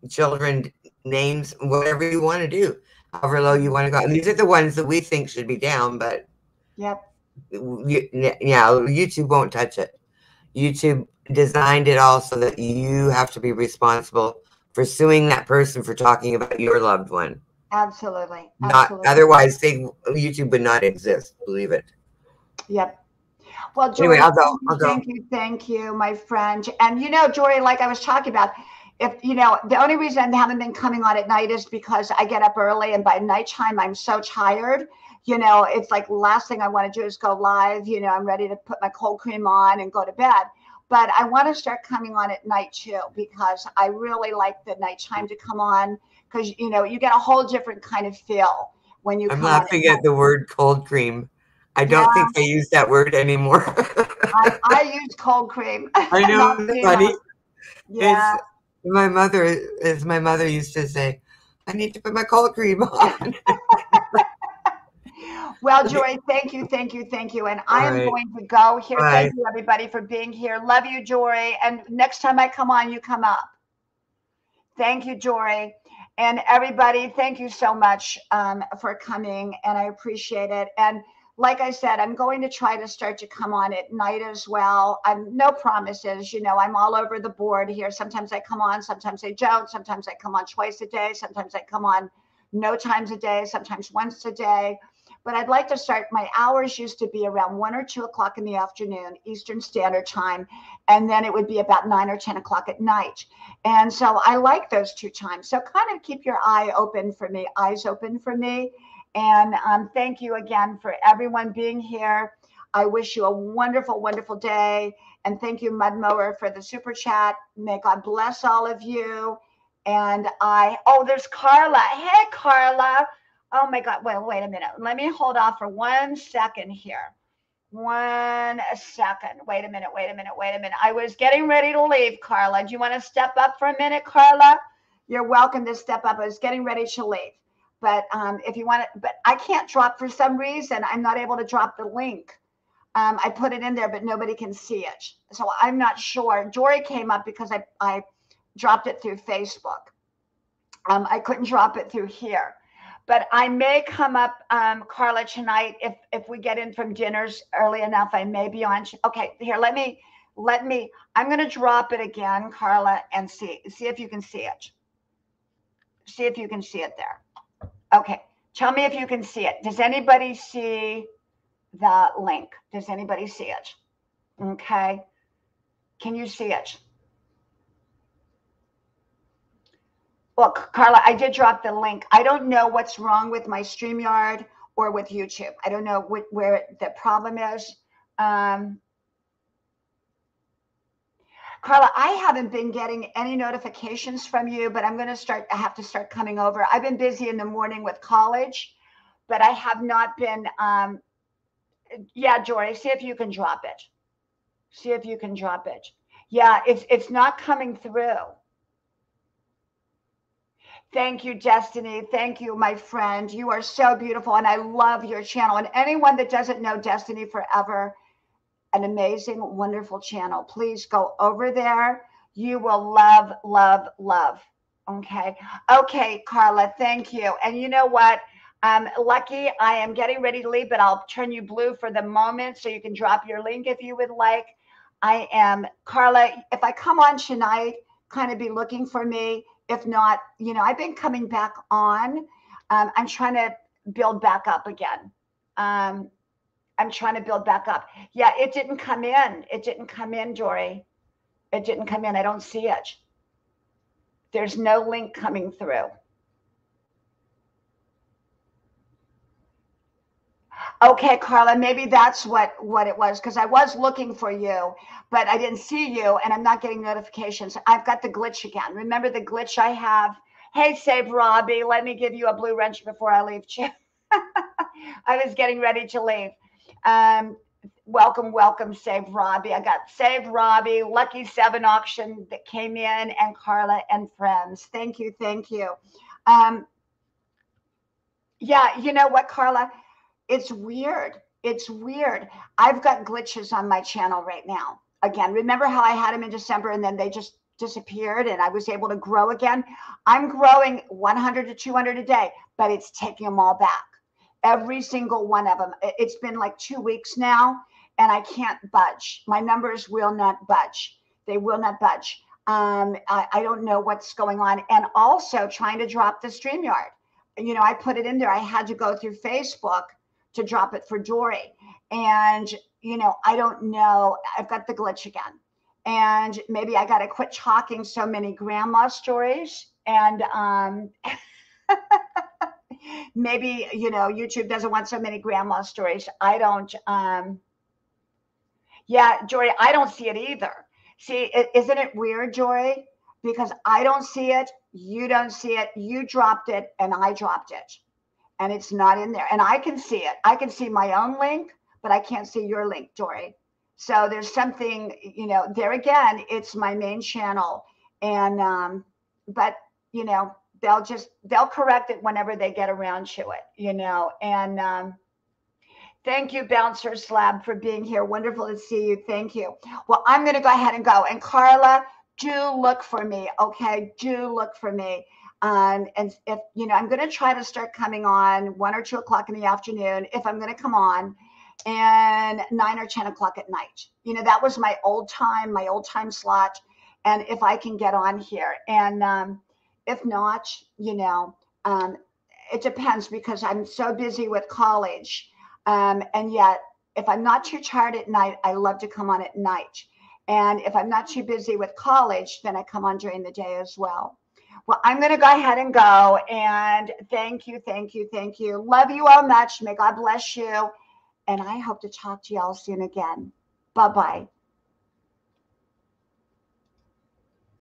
Speaker 2: children names, whatever you want to do, however low you want to go. And these are the ones that we think should be down, but
Speaker 1: Yep.
Speaker 2: Yeah, YouTube won't touch it. YouTube designed it all so that you have to be responsible for suing that person for talking about your loved one.
Speaker 1: Absolutely.
Speaker 2: Not otherwise, YouTube would not exist. Believe it.
Speaker 1: Yep. Well, Jory,
Speaker 2: anyway, I'll go.
Speaker 1: Thank you, my friend. And Jory, like I was talking about, if the only reason I haven't been coming on at night is because I get up early, and by nighttime I'm so tired. It's like the last thing I want to do is go live. I'm ready to put my cold cream on and go to bed. But I want to start coming on at night too, because I really like the nighttime to come on, because you get a whole different kind of feel when you
Speaker 2: I'm
Speaker 1: come
Speaker 2: laughing
Speaker 1: on
Speaker 2: at the word cold cream. I don't think they use that word anymore.
Speaker 1: I use cold cream.
Speaker 2: I know, it's funny.
Speaker 1: Yeah.
Speaker 2: My mother, as my mother used to say, I need to put my cold cream on.
Speaker 1: Well, Joy, thank you. And I am going to go here.
Speaker 2: Bye.
Speaker 1: Thank you, everybody, for being here. Love you, Joy. And next time I come on, you come up. Thank you, Jory. And everybody, thank you so much for coming, and I appreciate it. And like I said, I'm going to try to start to come on at night as well. No promises, I'm all over the board here. Sometimes I come on, sometimes I don't. Sometimes I come on twice a day. Sometimes I come on no times a day, sometimes once a day. But I'd like to start. My hours used to be around 1 or 2 o'clock in the afternoon, Eastern Standard Time. And then it would be about 9 or 10 o'clock at night. And so I like those two times. So kind of keep your eyes open for me. And thank you again for everyone being here. I wish you a wonderful, wonderful day. And thank you, Mudmower, for the super chat. May God bless all of you. And there's Carla. Hey, Carla. Oh my God. Wait a minute. Let me hold off for 1 second here. 1 second. Wait a minute. I was getting ready to leave, Carla. Do you want to step up for a minute, Carla? You're welcome to step up. I was getting ready to leave. But if you want to, but I can't drop for some reason. I'm not able to drop the link. I put it in there, but nobody can see it. So I'm not sure. Jory came up because I dropped it through Facebook. I couldn't drop it through here. But I may come up, Carla, tonight if we get in from dinners early enough. I may be on. Okay, here, let me. I'm going to drop it again, Carla, and see if you can see it. See if you can see it there. Okay, tell me if you can see it. Does anybody see the link? Does anybody see it? Okay, can you see it? Well, Carla, I did drop the link. I don't know what's wrong with my StreamYard or with YouTube. I don't know where the problem is. Carla, I haven't been getting any notifications from you, but I have to start coming over. I've been busy in the morning with college, but I have not been. Yeah, Jory, see if you can drop it. Yeah, it's not coming through. Thank you, Destiny. Thank you, my friend. You are so beautiful, and I love your channel. And anyone that doesn't know Destiny Forever, an amazing, wonderful channel. Please go over there. You will love, love, love. Okay. Okay, Carla, thank you. And you know what? Lucky, I am getting ready to leave, but I'll turn you blue for the moment so you can drop your link if you would like. I am, Carla, if I come on tonight, kind of be looking for me. If not, I've been coming back on. I'm trying to build back up again. I'm trying to build back up. Yeah, it didn't come in. It didn't come in, Jory. It didn't come in. I don't see it. There's no link coming through. Okay, Carla, maybe that's what it was, because I was looking for you, but I didn't see you, and I'm not getting notifications. I've got the glitch again. Remember the glitch I have? Hey, Save Robbie, let me give you a blue wrench before I leave. I was getting ready to leave. Welcome, Save Robbie. I got Save Robbie, Lucky 7 auction that came in, and Carla and friends. Thank you. Yeah, you know what, Carla? It's weird. It's weird. I've got glitches on my channel right now. Again, remember how I had them in December and then they just disappeared and I was able to grow again? I'm growing 100 to 200 a day, but it's taking them all back. Every single one of them. It's been like 2 weeks now and I can't budge. My numbers will not budge. They will not budge. I don't know what's going on. And also trying to drop the StreamYard. I put it in there. I had to go through Facebook to drop it for Dory. And, I don't know. I've got the glitch again. And maybe I got to quit talking so many grandma stories. And maybe, YouTube doesn't want so many grandma stories. I don't. Yeah, Jory, I don't see it either. See, isn't it weird, Jory? Because I don't see it. You don't see it. You dropped it and I dropped it. And it's not in there. And I can see it. I can see my own link, but I can't see your link, Dory. So there's something, there again, it's my main channel. And, but, they'll correct it whenever they get around to it, and, thank you, Bouncer Slab, for being here. Wonderful to see you. Thank you. Well, I'm going to go ahead and go. And Carla, do look for me. Okay. Do look for me. And if, I'm going to try to start coming on 1 or 2 o'clock in the afternoon, if I'm going to come on, and 9 or 10 o'clock at night. That was my old time slot. And if I can get on here and, if not, it depends because I'm so busy with college. And yet if I'm not too tired at night, I love to come on at night. And if I'm not too busy with college, then I come on during the day as well. Well, I'm going to go ahead and go. And thank you. Love you all much. May God bless you. And I hope to talk to you all soon again. Bye-bye.